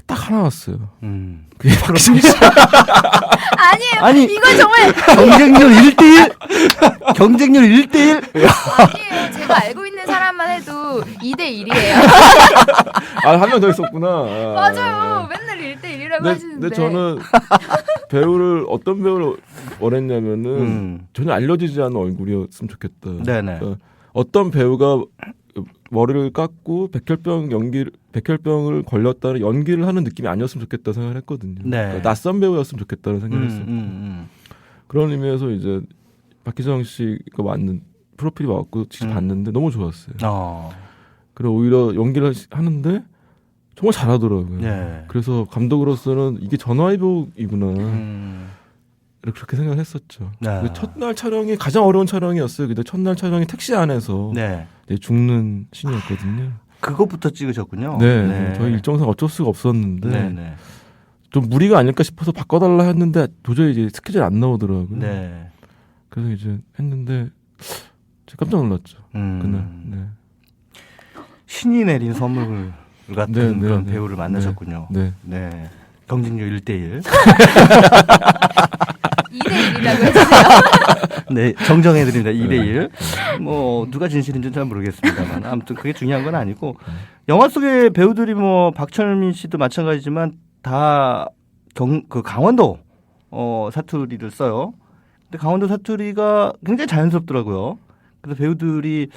딱 하나 왔어요. 그게 아니에요. 이건 정말 경쟁률 1대1? 경쟁률 1대1? 아니에요. 제가 알고 있는 사람만 해도 2대1이에요. 한 명 더 있었구나. 맞아요. 맨날 1대1이라고 하시는데. 근데 저는 어떤 배우를 원했냐면은 전혀 알려지지 않은 얼굴이었으면 좋겠다. 네네. 그러니까 어떤 배우가 머리를 깎고 백혈병을 걸렸다는 연기를 하는 느낌이 아니었으면 좋겠다 생각을 했거든요. 네. 그러니까 낯선 배우였으면 좋겠다는 생각을 했어요. 그런 의미에서 이제 박희정 씨가 맞는 프로필이 왔고 직접 봤는데 너무 좋았어요. 그리고 오히려 연기를 하는데 정말 잘하더라고요. 네. 그래서 감독으로서는 이게 전화위복이구나. 그렇게 생각했었죠. 네. 첫날 촬영이 가장 어려운 촬영이었어요. 근데 첫날 촬영이 택시 안에서 죽는 신이었거든요. 그것부터 찍으셨군요. 네. 저희 일정상 어쩔 수가 없었는데 네네. 좀 무리가 아닐까 싶어서 바꿔달라 했는데 도저히 이제 스케줄이 안 나오더라고요. 네. 그래서 이제 했는데 제가 깜짝 놀랐죠. 그날. 네. 신이 내린 선물 같은 그런 배우를 만나셨군요. 네. 경쟁률 1대1. 2대1이라고 해주세요. 네, 정정해드립니다. 2대1. 뭐, 누가 진실인지는 잘 모르겠습니다만. 아무튼 그게 중요한 건 아니고. 영화 속의 배우들이 뭐, 박철민 씨도 마찬가지지만 다 강원도, 사투리를 써요. 근데 강원도 사투리가 굉장히 자연스럽더라고요. 그래서 배우들이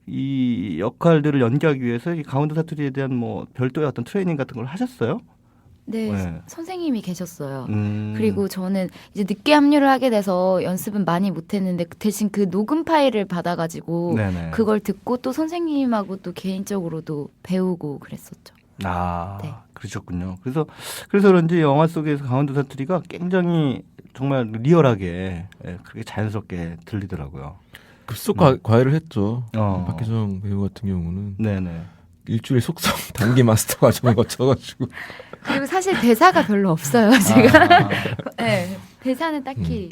이 역할들을 연기하기 위해서 이 강원도 사투리에 대한 뭐, 별도의 어떤 트레이닝 같은 걸 하셨어요? 네, 선생님이 계셨어요. 그리고 저는 이제 늦게 합류를 하게 돼서 연습은 많이 못했는데 대신 그 녹음 파일을 받아가지고 네네. 그걸 듣고 또 선생님하고 또 개인적으로도 배우고 그랬었죠. 아, 네. 그러셨군요. 그래서 그런지 영화 속에서 강원도 사투리가 굉장히 정말 리얼하게 그렇게 자연스럽게 들리더라고요. 급속 과외를 했죠. 박혜정 배우 같은 경우는. 네네. 일주일 속성 단기 마스터 과정을 거쳐가지고. 그리고 사실 대사가 별로 없어요, 제가. 네, 대사는 딱히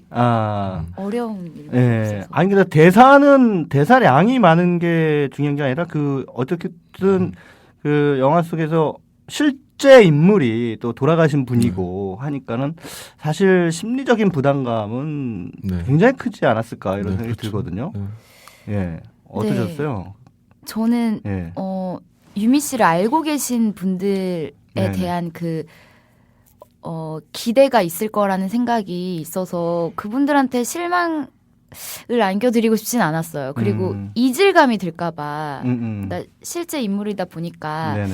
어려운 일이 없어서. 아니 근데 대사량이 많은 게 중요한 게 아니라 그 어떻게든 그 영화 속에서 실제 인물이 또 돌아가신 분이고 하니까는 사실 심리적인 부담감은 굉장히 크지 않았을까 이런 생각이 들거든요. 예, 어떠셨어요? 저는 유미 씨를 알고 계신 분들에 대한 그 기대가 있을 거라는 생각이 있어서 그분들한테 실망을 안겨드리고 싶진 않았어요. 그리고 이질감이 들까봐 나 실제 인물이다 보니까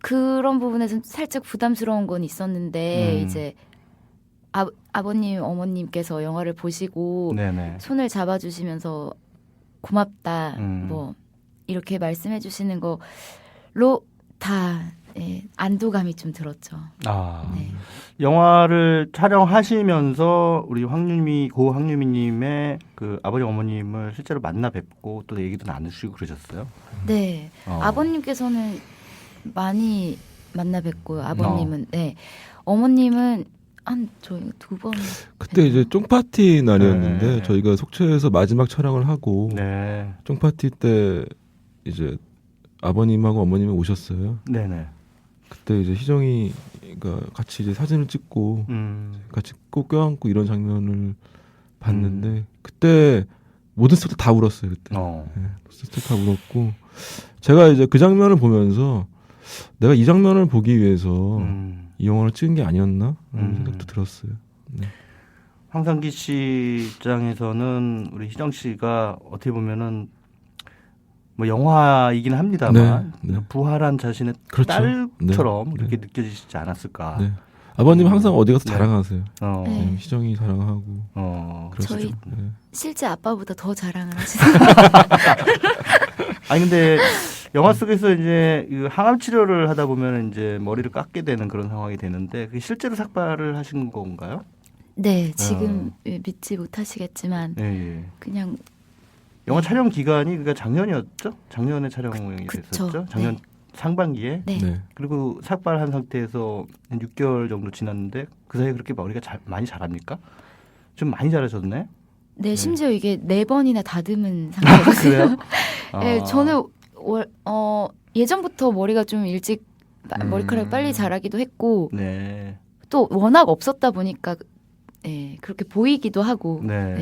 그런 부분에서 살짝 부담스러운 건 있었는데 이제 아버님 어머님께서 영화를 보시고 손을 잡아주시면서 고맙다 뭐 이렇게 말씀해 주시는 걸로 다 안도감이 좀 들었죠. 영화를 촬영하시면서 우리 고 황유미님의 그 아버지 어머님을 실제로 만나 뵙고 또 얘기도 나누시고 그러셨어요? 네, 아버님께서는 많이 만나 뵙고요. 아버님은 어머님은 저희 2번. 그때 이제 쫑파티 날이었는데 저희가 속초에서 마지막 촬영을 하고 쫑파티 때 이제 아버님하고 어머님이 오셨어요. 네네. 그때 이제 희정이가 같이 이제 사진을 찍고 같이 꼭 껴안고 이런 장면을 봤는데 그때 모든 스태프들 다 울었어요. 그때 스태프들 다 울었고 제가 이제 그 장면을 보면서 내가 이 장면을 보기 위해서 이 영화를 찍은 게 아니었나 라는 생각도 들었어요. 황상기 씨 입장에서는 우리 희정 씨가 어떻게 보면은 뭐 영화이긴 합니다만 부활한 자신의 딸처럼 그렇게 느껴지시지 않았을까. 아버님 항상 어디 가서 자랑하세요. 희정이 자랑하고. 저희 실제 아빠보다 더 자랑을 하시는. 아니 근데 영화 속에서 이제 항암 치료를 하다 보면 이제 머리를 깎게 되는 그런 상황이 되는데 그게 실제로 삭발을 하신 건가요? 네, 지금 믿지 못하시겠지만 그냥. 영화 촬영 기간이 그러니까 작년이었죠? 작년에 촬영이 됐었죠? 작년 상반기에. 그리고 삭발한 상태에서 한 6개월 정도 지났는데 그 사이에 그렇게 머리가 많이 자랍니까? 좀 많이 자라셨네? 네, 심지어 이게 4번이나 다듬은 상태거든요. 그래요? 저는 예전부터 머리가 좀 일찍 머리카락이 빨리 자라기도 했고 또 워낙 없었다 보니까 그렇게 보이기도 하고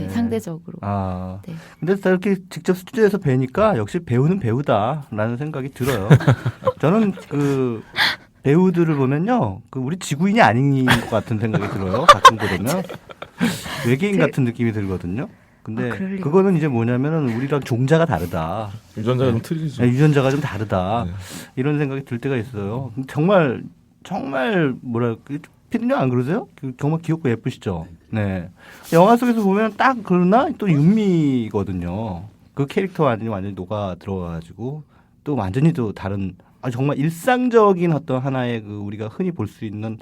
상대적으로. 근데 이렇게 직접 스튜디오에서 뵈니까 역시 배우는 배우다라는 생각이 들어요. 저는 그 배우들을 보면요, 그 우리 지구인이 아닌 것 같은 생각이 들어요. 가끔 보면 외계인 같은 느낌이 들거든요. 근데 그거는 이제 뭐냐면은 우리랑 종자가 다르다. 유전자가 좀 틀리죠. 유전자가 좀 다르다. 이런 생각이 들 때가 있어요. 정말 뭐랄까. 피디님 안 그러세요? 정말 귀엽고 예쁘시죠? 네. 영화 속에서 보면 딱 그러나 또 윤미거든요. 그 캐릭터 완전히 녹아 들어가가지고 또 완전히 또 다른 정말 일상적인 어떤 하나의 그 우리가 흔히 볼 수 있는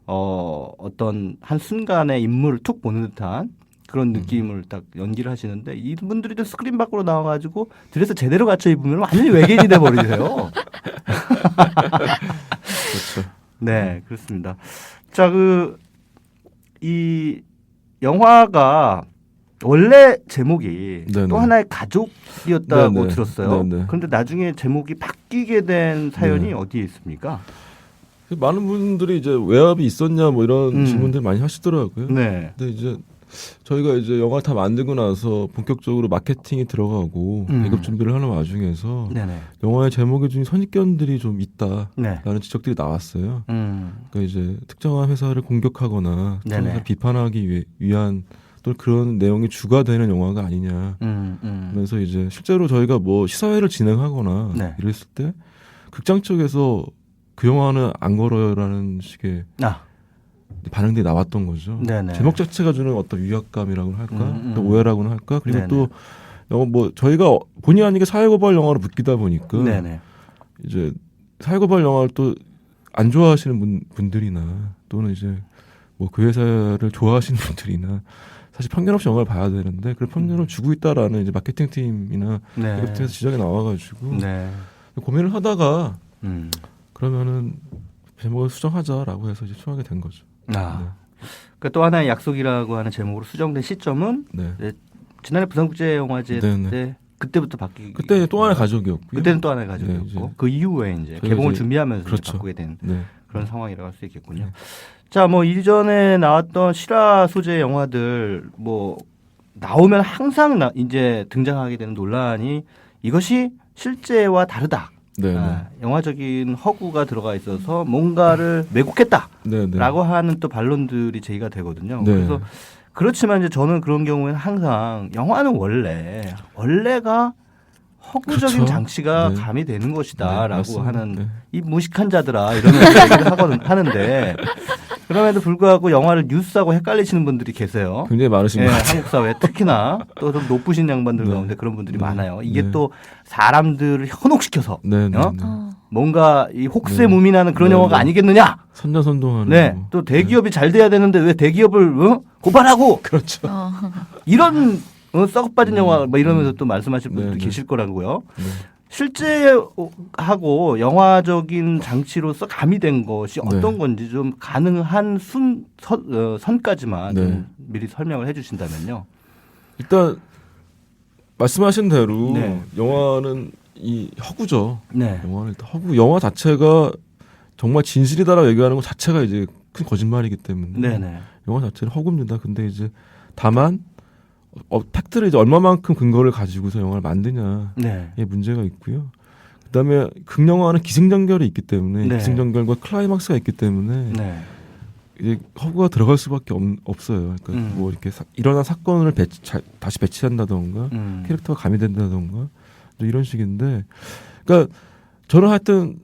어떤 한 순간의 인물을 툭 보는 듯한 그런 느낌을 딱 연기를 하시는데 이분들이 또 스크린 밖으로 나와가지고 드레스 제대로 갖춰 입으면 완전히 외계인이 돼버리세요. 그렇죠. 네, 그렇습니다. 자, 이 영화가 원래 제목이 또 하나의 가족이었다고 들었어요. 그런데 나중에 제목이 바뀌게 된 사연이 어디에 있습니까? 많은 분들이 이제 외압이 있었냐 뭐 이런 질문들 많이 하시더라고요. 근데 이제 저희가 이제 영화를 다 만들고 나서 본격적으로 마케팅이 들어가고 배급 준비를 하는 와중에서 영화의 제목에 좀 선입견들이 좀 있다라는 지적들이 나왔어요. 그러니까 이제 특정한 회사를 공격하거나 특정한 회사를 비판하기 위한 또 그런 내용이 주가 되는 영화가 아니냐. 그래서 이제 실제로 저희가 뭐 시사회를 진행하거나 이랬을 때 극장 쪽에서 그 영화는 안 걸어요라는 식의 반응들이 나왔던 거죠. 네네. 제목 자체가 주는 어떤 위압감이라고는 할까, 또 오해라고는 할까. 그리고 네네. 또 뭐 저희가 본의 아니게 사회고발 영화로 묶이다 보니까 네네. 이제 사회고발 영화를 또 안 좋아하시는 분들이나 또는 이제 뭐 그 회사를 좋아하시는 분들이나 사실 편견 없이 영화를 봐야 되는데 그런 편견을 주고 있다라는 이제 마케팅 팀이나 기업팀에서 지적이 나와가지고 고민을 하다가 그러면은 제목을 수정하자라고 해서 이제 수정하게 된 거죠. 그러니까 또 하나의 약속이라고 하는 제목으로 수정된 시점은 지난해 부산국제영화제 때 그때부터 바뀌기. 그때 또 하나의 가족이었고요. 그때는 또 하나의 가족이었고 그 이후에 이제 개봉을 준비하면서 그렇죠. 바꾸게 된 그런 상황이라고 할 수 있겠군요. 자, 뭐 이전에 나왔던 실화 소재 영화들 뭐 나오면 항상 이제 등장하게 되는 논란이 이것이 실제와 다르다. 영화적인 허구가 들어가 있어서 뭔가를 왜곡했다라고 하는 또 반론들이 제기가 되거든요. 그래서 그렇지만 이제 저는 그런 경우에는 항상 영화는 원래가 허구적인 그렇죠. 장치가 가미되는 것이다라고 하는 이 무식한 자들아 이런 얘기를 하는데 그럼에도 불구하고 영화를 뉴스하고 헷갈리시는 분들이 계세요. 굉장히 많으신 것 같아요. 한국 사회 특히나 또 좀 높으신 양반들 가운데 그런 분들이 많아요. 이게 또 사람들을 현혹시켜서 뭔가 이 혹세무민하는 그런 영화가 아니겠느냐. 선전선동하는. 또 대기업이 잘 돼야 되는데 왜 대기업을 고발하고. 그렇죠. 이런 썩어 빠진 영화 뭐 이러면서 또 말씀하실 분들도 계실 거라고요. 실제하고 영화적인 장치로서 가미된 것이 어떤 건지 좀 가능한 선까지만 좀 미리 설명을 해 주신다면요. 일단 말씀하신 대로 영화는 이 허구죠. 영화는 일단 허구. 영화 자체가 정말 진실이다라고 얘기하는 것 자체가 이제 큰 거짓말이기 때문에 영화 자체는 허구입니다. 근데 이제 다만 팩트를 이제 얼마만큼 근거를 가지고서 영화를 만드냐에 문제가 있고요. 그다음에 극영화는 기승전결이 있기 때문에 기승전결과 클라이막스가 있기 때문에 이제 허구가 들어갈 수밖에 없어요. 그러니까 뭐 이렇게 일어난 사건을 다시 배치한다던가 캐릭터가 가미된다던가 이런 식인데, 그러니까 저는 하여튼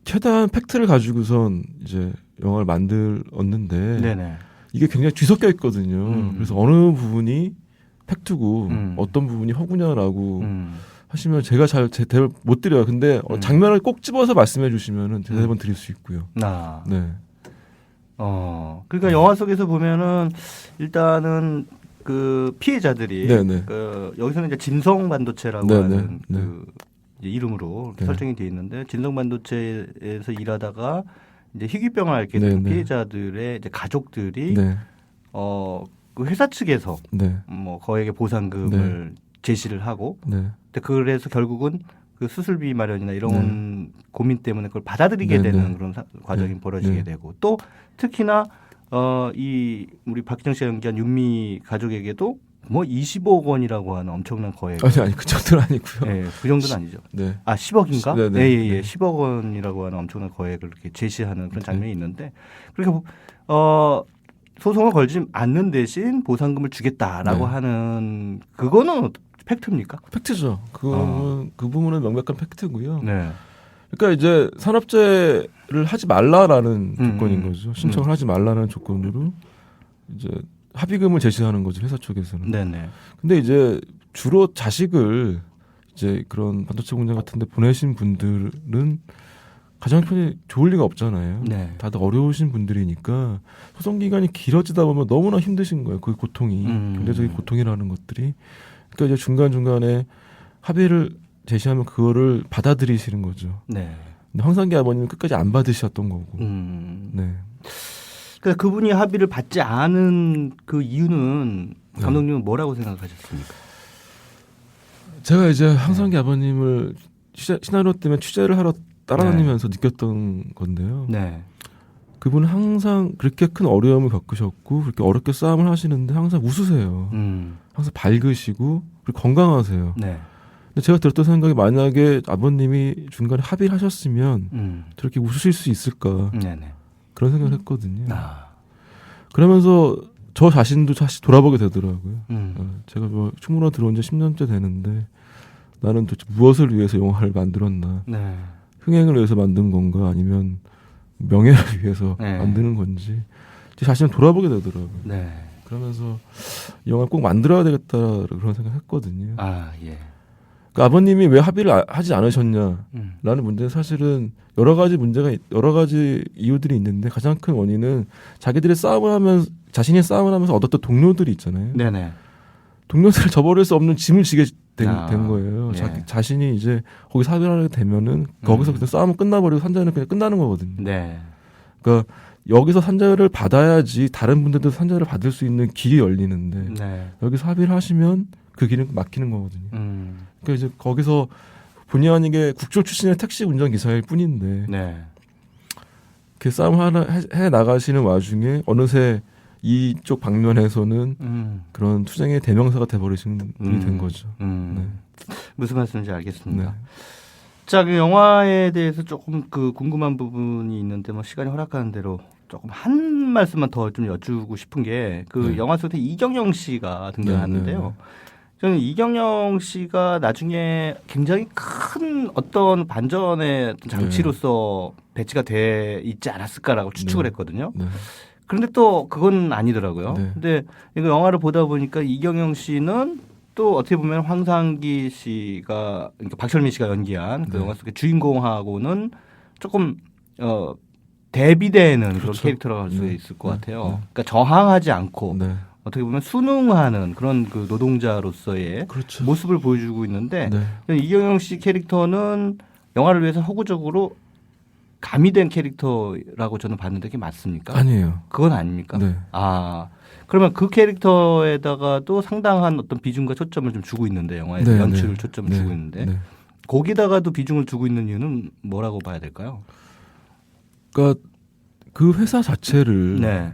최대한 팩트를 가지고선 이제 영화를 만들었는데. 이게 굉장히 뒤섞여 있거든요. 그래서 어느 부분이 팩트고 어떤 부분이 허구냐라고 하시면 제가 잘 대답을 못 드려요. 근데 장면을 꼭 집어서 말씀해 주시면은 대답은 드릴 수 있고요. 그러니까 영화 속에서 보면은 일단은 그 피해자들이 그 여기서는 이제 진성 반도체라고 하는 그 이제 이름으로 설정이 돼 있는데 진성 반도체에서 일하다가 이제 희귀병을 앓게 된 피해자들의 이제 가족들이 그 회사 측에서 뭐 거액의 보상금을 제시를 하고 그래서 결국은 그 수술비 마련이나 이런 고민 때문에 그걸 받아들이게 되는 그런 과정이 벌어지게 되고 또 특히나 이 우리 박희정 씨가 연기한 윤미 가족에게도 뭐 20억 원이라고 하는 엄청난 거액. 아니 그 정도는 아니고요. 그 정도는 아니죠. 10억인가? 10억 원이라고 하는 엄청난 거액을 이렇게 제시하는 그런 장면이 있는데 그러니까 소송을 걸지 않는 대신 보상금을 주겠다라고 하는 그거는 팩트입니까? 팩트죠. 그 부분은 명백한 팩트고요. 그러니까 이제 산업재해를 하지 말라라는 조건인 거죠. 신청을 하지 말라는 조건으로 이제 합의금을 제시하는 거죠, 회사 쪽에서는. 근데 이제 주로 자식을 이제 그런 반도체 공장 같은 데 보내신 분들은 가정 형편이 좋을 리가 없잖아요. 다들 어려우신 분들이니까 소송 기간이 길어지다 보면 너무나 힘드신 거예요. 그 고통이 경제적인 고통이라는 것들이. 그러니까 이제 중간중간에 합의를 제시하면 그거를 받아들이시는 거죠. 근데 황상기 아버님은 끝까지 안 받으셨던 거고. 그러니까 그분이 합의를 받지 않은 그 이유는 감독님은 뭐라고 생각하셨습니까? 제가 이제 황상기 아버님을 시나리오 때문에 취재를 하러 따라다니면서 느꼈던 건데요. 그분은 항상 그렇게 큰 어려움을 겪으셨고 그렇게 어렵게 싸움을 하시는데 항상 웃으세요. 항상 밝으시고 그리고 건강하세요. 근데 제가 들었던 생각이 만약에 아버님이 중간에 합의를 하셨으면 저렇게 웃으실 수 있을까 그런 생각을 했거든요. 그러면서 저 자신도 다시 돌아보게 되더라고요. 제가 뭐 충무로 들어온 지 10년째 되는데 나는 도대체 무엇을 위해서 영화를 만들었나. 흥행을 위해서 만든 건가 아니면 명예를 위해서 네. 만드는 건지 제 자신을 돌아보게 되더라고요. 네. 그러면서 이 영화를 꼭 만들어야 되겠다 그런 생각했거든요. 아 예. 그러니까 아버님이 왜 합의를 하지 않으셨냐라는 문제는 사실은 여러 가지 이유들이 있는데 가장 큰 원인은 자기들이 자신이 싸움을 하면서 얻었던 동료들이 있잖아요. 네네. 동료들을 저버릴 수 없는 짐을 지게 된 거예요. 예. 자신이 이제 거기서 합의를 하게 되면은 거기서 그냥 싸움은 끝나버리고 산자는 그냥 끝나는 거거든요. 네. 그러니까 여기서 산자를 받아야지 다른 분들도 산자를 받을 수 있는 길이 열리는데 네. 여기서 합의를 하시면 그 길은 막히는 거거든요. 그러니까 이제 거기서 본의 아니게 국조 출신의 택시 운전기사일 뿐인데 네. 그 싸움을 해 나가시는 와중에 어느새 이쪽 방면에서는 그런 투쟁의 대명사가 돼버리신 분이 된 거죠. 네. 무슨 말씀인지 알겠습니다. 네. 자, 그 영화에 대해서 조금 그 궁금한 부분이 있는데 뭐 시간이 허락하는 대로 조금 한 말씀만 더 좀 여쭈고 싶은 게 그 네. 영화 속에 이경영 씨가 등장하는데요. 네. 저는 이경영 씨가 나중에 굉장히 큰 어떤 반전의 장치로서 배치가 돼 있지 않았을까라고 추측을 했거든요. 네. 그런데 또 그건 아니더라고요. 네. 근데 이거 영화를 보다 보니까 이경영 씨는 또 어떻게 보면 황상기 씨가 그러니까 박철민 씨가 연기한 그 네. 영화 속의 주인공하고는 조금 대비되는 그런 그렇죠. 캐릭터라고 할 수 네. 있을 것 네. 같아요. 네. 그러니까 저항하지 않고 네. 어떻게 보면 순응하는 그런 그 노동자로서의 그렇죠. 모습을 보여주고 있는데 네. 이경영 씨 캐릭터는 영화를 위해서 허구적으로 가미된 캐릭터라고 저는 봤는데 그게 맞습니까? 아니에요. 그건 아닙니까? 네. 아, 그러면 그 캐릭터에다가도 상당한 어떤 비중과 초점을 좀 주고 있는데 영화에서 네, 연출 네. 초점을 네. 주고 있는데 네. 거기다가도 비중을 두고 있는 이유는 뭐라고 봐야 될까요? 그러니까 그 회사 자체를 네.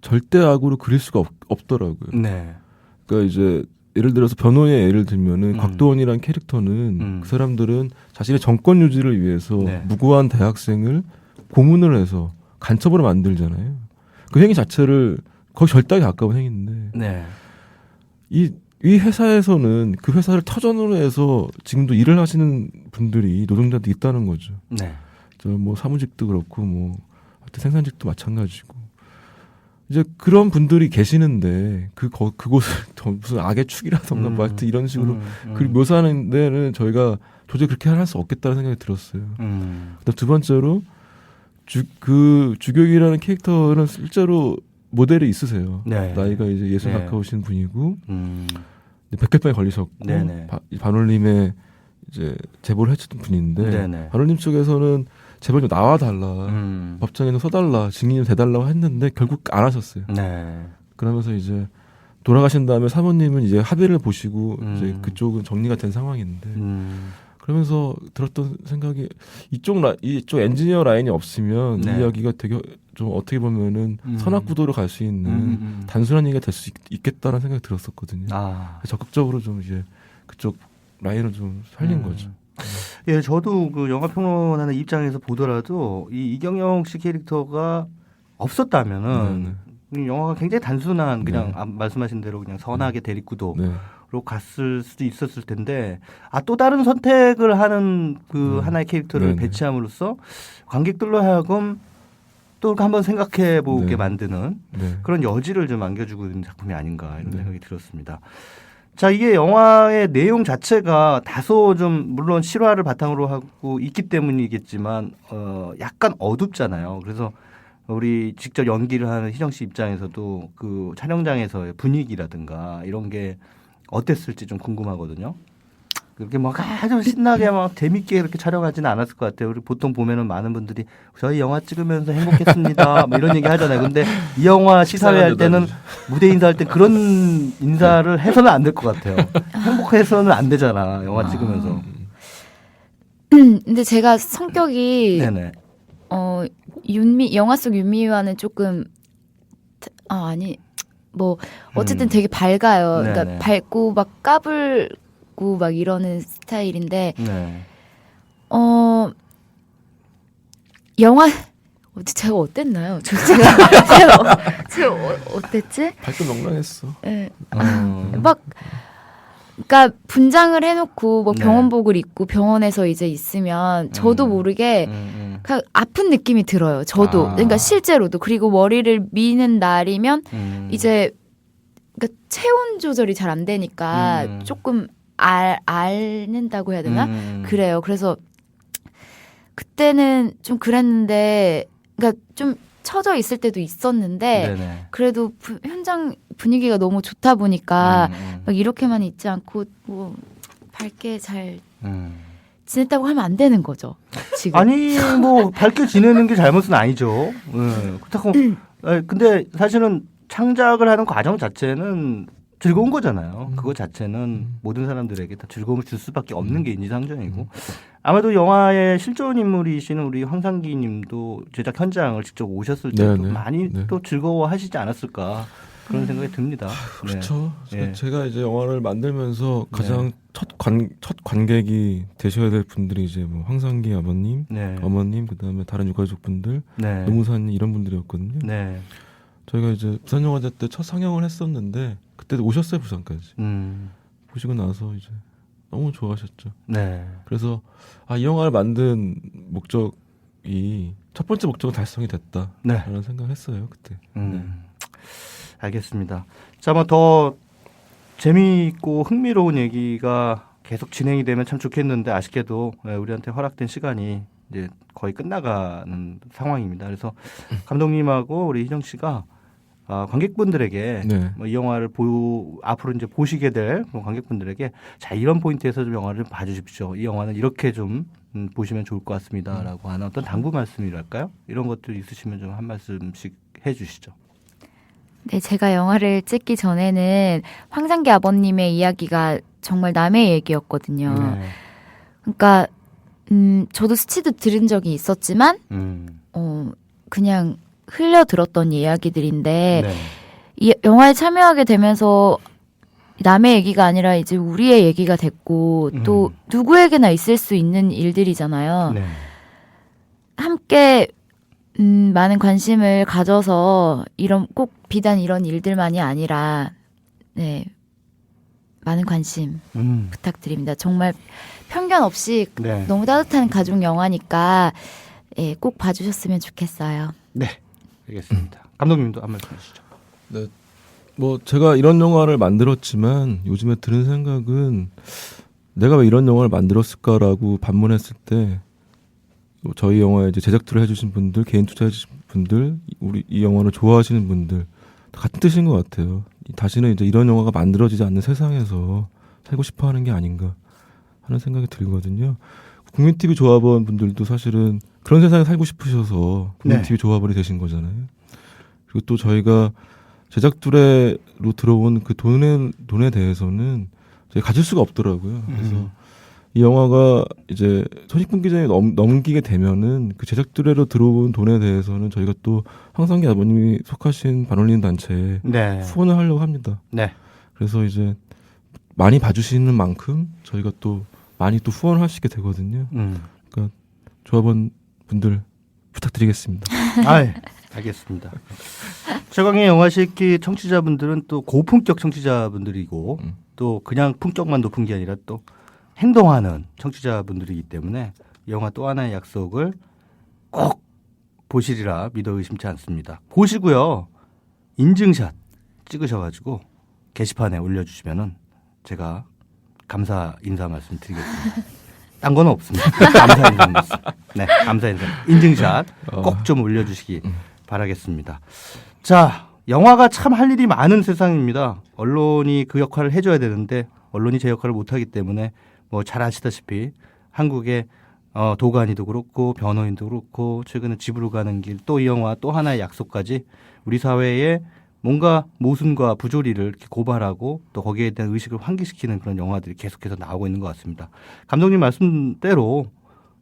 절대 악으로 그릴 수가 없더라고요. 네. 그러니까 이제 예를 들어서 변호의 예를 들면은 곽도원이라는 캐릭터는 그 사람들은 자신의 정권 유지를 위해서 네. 무고한 대학생을 고문을 해서 간첩으로 만들잖아요. 그 행위 자체를 거의 절대에 가까운 행위인데 네. 이 회사에서는 그 회사를 터전으로 해서 지금도 일을 하시는 분들이 노동자도 있다는 거죠. 네. 저 뭐 사무직도 그렇고 뭐 하여튼 생산직도 마찬가지고 이제 그런 분들이 계시는데 그곳을 무슨 악의 축이라던가 뭐 하여튼 이런 식으로 그 묘사하는 데는 저희가 도저히 그렇게 할 수 없겠다는 생각이 들었어요. 그다음 두 번째로 그 주교익이라는 캐릭터는 실제로 모델이 있으세요. 네. 나이가 이제 60 네. 가까우신 분이고 백혈병에 걸리셨고 네네. 반올림에 이제 제보를 해줬던 분인데 네네. 반올림 쪽에서는 제발 좀 나와달라 법정에서 서달라 증인 좀 대달라고 했는데 결국 안 하셨어요. 네. 그러면서 이제 돌아가신 다음에 사모님은 이제 합의를 보시고 이제 그쪽은 정리가 된 상황인데 그러면서 들었던 생각이 이쪽 엔지니어 라인이 없으면 네. 이 이야기가 되게 좀 어떻게 보면은 선악 구도로 갈 수 있는 단순한 얘기가 될 수 있겠다는 생각이 들었었거든요. 적극적으로 좀 이제 그쪽 라인을 좀 살린 거죠. 예, 저도 그 영화 평론하는 입장에서 보더라도 이 이경영 씨 캐릭터가 없었다면은 이 영화가 굉장히 단순한 그냥 말씀하신 대로 그냥 선악의 대립구도로 갔을 수도 있었을 텐데 또 다른 선택을 하는 그 하나의 캐릭터를 배치함으로써 관객들로 하여금 또 한번 생각해 보게 만드는 그런 여지를 좀 안겨주고 있는 작품이 아닌가 이런 생각이 들었습니다. 자, 이게 영화의 내용 자체가 다소 좀 물론 실화를 바탕으로 하고 있기 때문이겠지만 약간 어둡잖아요. 그래서 우리 직접 연기를 하는 희정 씨 입장에서도 그 촬영장에서의 분위기라든가 이런 게 어땠을지 좀 궁금하거든요. 그렇게 막 아주 신나게 막 재밌게 그렇게 촬영하지는 않았을 것 같아요. 우리 보통 보면은 많은 분들이 저희 영화 찍으면서 행복했습니다. 뭐 이런 얘기 하잖아요. 근데 이 영화 시사회 할 때는 무대 인사할 때 그런 인사를 해서는 안 될 것 같아요. 행복해서는 안 되잖아. 영화 찍으면서. 근데 제가 성격이 네네. 영화 속 윤미와는 조금 뭐 어쨌든 되게 밝아요. 네네. 그러니까 밝고 막 까불고 막 이러는 스타일인데 네. 영화 제가 어땠나요? 제가 어땠지? 밝고 명랑했어. 네. 막 그러니까 분장을 해놓고 뭐 네. 병원복을 입고 병원에서 이제 있으면 저도 모르게 그냥 아픈 느낌이 들어요. 저도. 그러니까 실제로도. 그리고 머리를 미는 날이면 이제 그러니까 체온 조절이 잘 안 되니까 조금 앓는다고 해야 되나? 그래요. 그래서 그때는 좀 그랬는데, 그러니까 좀 처져 있을 때도 있었는데, 네네. 그래도 현장 분위기가 너무 좋다 보니까 막 이렇게만 있지 않고 뭐 밝게 잘 지냈다고 하면 안 되는 거죠. 지금. 아니 뭐 밝게 지내는 게 잘못은 아니죠. 그렇다고. 근데 사실은 창작을 하는 과정 자체는 즐거운 거잖아요. 그거 자체는 모든 사람들에게 다 즐거움을 줄 수밖에 없는 게 인지상정이고 아마도 영화의 실존 인물이시는 우리 황상기 님도 제작 현장을 직접 오셨을 때도 네네. 많이 또 즐거워하시지 않았을까 그런 생각이 듭니다. 그렇죠. 네. 제가 이제 영화를 만들면서 가장 첫 관객이 되셔야 될 분들이 이제 뭐 황상기 아버님, 어머님, 그다음에 다른 유가족분들, 노무사님 이런 분들이었거든요. 저희가 이제 부산영화제 때 첫 상영을 했었는데 그때도 오셨어요, 부산까지. 보시고 나서 이제 너무 좋아하셨죠. 그래서 이 영화를 만든 목적이 첫 번째 목적은 달성이 됐다. 라는 생각을 했어요, 그때. 알겠습니다. 자, 뭐 더 재미있고 흥미로운 얘기가 계속 진행이 되면 참 좋겠는데 아쉽게도 우리한테 허락된 시간이 이제 거의 끝나가는 상황입니다. 그래서 감독님하고 우리 희정 씨가 관객분들에게 뭐 이 영화를 앞으로 이제 보시게 될 관객분들에게 자 이런 포인트에서 좀 영화를 좀 봐주십시오. 이 영화는 이렇게 좀 보시면 좋을 것 같습니다라고 하는 어떤 당부 말씀이랄까요? 이런 것들 있으시면 좀 한 말씀씩 해주시죠. 네, 제가 영화를 찍기 전에는 황상기 아버님의 이야기가 정말 남의 얘기였거든요. 그러니까 저도 스치듯 들은 적이 있었지만 그냥 흘려 들었던 이야기들인데 이 영화에 참여하게 되면서 남의 얘기가 아니라 이제 우리의 얘기가 됐고 또 누구에게나 있을 수 있는 일들이잖아요. 함께 많은 관심을 가져서 꼭 비단 이런 일들만이 아니라 많은 관심 부탁드립니다. 정말 편견 없이 너무 따뜻한 가족 영화니까 꼭 봐주셨으면 좋겠어요. 네, 알겠습니다. 감독님도 한 말씀 해주시죠. 네, 뭐 제가 이런 영화를 만들었지만 요즘에 드는 생각은 내가 왜 이런 영화를 만들었을까라고 반문했을 때 저희 영화에 이제 제작들을 해주신 분들, 개인 투자해주신 분들, 우리 이 영화를 좋아하시는 분들 다 같은 뜻인 것 같아요. 다시는 이제 이런 영화가 만들어지지 않는 세상에서 살고 싶어하는 게 아닌가 하는 생각이 들거든요. 국민TV 조합원 분들도 사실은 그런 세상에 살고 싶으셔서 국민TV 조합원이 되신 거잖아요. 그리고 또 저희가 제작두레로 들어온 그 돈에 대해서는 저희가 가질 수가 없더라고요. 그래서 이 영화가 이제 손익분 기준에 넘기게 되면은 그 제작두레로 들어온 돈에 대해서는 저희가 또 황상기 아버님이 속하신 반올림 단체에 후원을 하려고 합니다. 그래서 이제 많이 봐주시는 만큼 저희가 또 많이 또 후원을 하시게 되거든요. 그러니까 조합원 분들 부탁드리겠습니다. 알겠습니다. 최강의 영화식기 청취자분들은 또 고품격 청취자분들이고 또 그냥 품격만 높은 게 아니라 또 행동하는 청취자분들이기 때문에 영화 또 하나의 약속을 꼭 보시리라 믿어 의심치 않습니다. 보시고요. 인증샷 찍으셔가지고 게시판에 올려주시면은 제가 감사 인사 말씀 드리겠습니다. 딴 건 없습니다. 감사 인사 말씀. 감사 인사. 인증샷 꼭 좀 올려주시기 바라겠습니다. 자, 영화가 참 할 일이 많은 세상입니다. 언론이 그 역할을 해줘야 되는데 언론이 제 역할을 못하기 때문에 뭐 잘 아시다시피 한국의 도가니도 그렇고 변호인도 그렇고 최근에 집으로 가는 길 또 이 영화 또 하나의 약속까지 우리 사회에 뭔가 모순과 부조리를 이렇게 고발하고 또 거기에 대한 의식을 환기시키는 그런 영화들이 계속해서 나오고 있는 것 같습니다. 감독님 말씀대로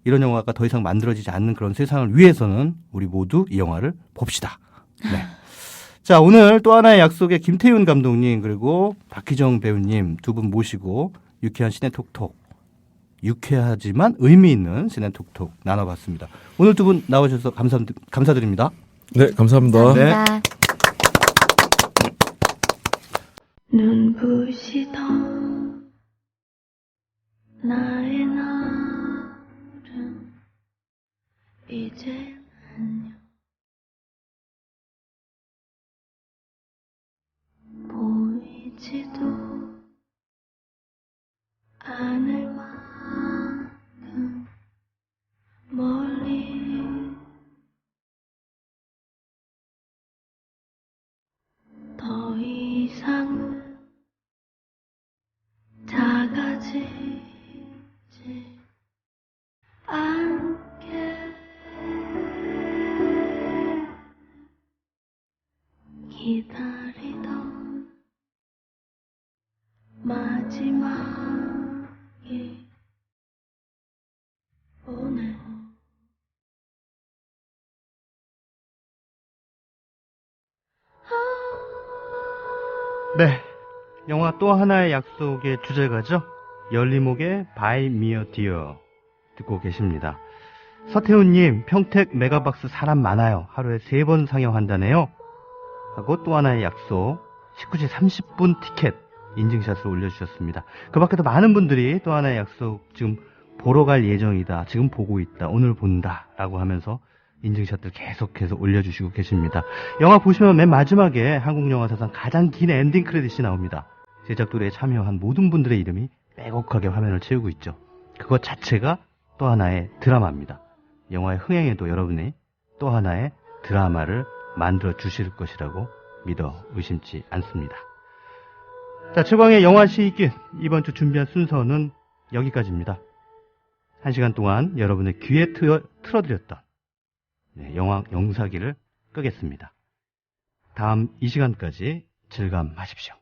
이런 영화가 더 이상 만들어지지 않는 그런 세상을 위해서는 우리 모두 이 영화를 봅시다. 자, 오늘 또 하나의 약속에 김태윤 감독님 그리고 박희정 배우님 두 분 모시고 유쾌한 시네톡톡, 유쾌하지만 의미 있는 시네톡톡 나눠봤습니다. 오늘 두 분 나오셔서 감사드립니다. 네, 감사합니다. 눈부시던 이제는요 보이지도 않을 만큼 멀리 더 이상은 작아지지 않게 기다리던 마지막이 오네. 네, 영화 또 하나의 약속의 주제가죠. 열리목의 Buy Me a Deer 듣고 계십니다. 서태훈님, 평택 메가박스 사람 많아요. 하루에 3번 상영한다네요. 하고 또 하나의 약속 19시 30분 티켓 인증샷을 올려주셨습니다. 그 밖에도 많은 분들이 또 하나의 약속 지금 보러 갈 예정이다, 지금 보고 있다, 오늘 본다 라고 하면서 인증샷들 계속해서 올려주시고 계십니다. 영화 보시면 맨 마지막에 한국 영화 사상 가장 긴 엔딩 크레딧이 나옵니다. 제작도에 참여한 모든 분들의 이름이 빼곡하게 화면을 채우고 있죠. 그것 자체가 또 하나의 드라마입니다. 영화의 흥행에도 여러분이 또 하나의 드라마를 만들어 주실 것이라고 믿어 의심치 않습니다. 자, 최광의 영화 시익기 이번 주 준비한 순서는 여기까지입니다. 1시간 동안 여러분의 귀에 틀어드렸던 영화 영사기를 끄겠습니다. 다음 이 시간까지 즐감하십시오.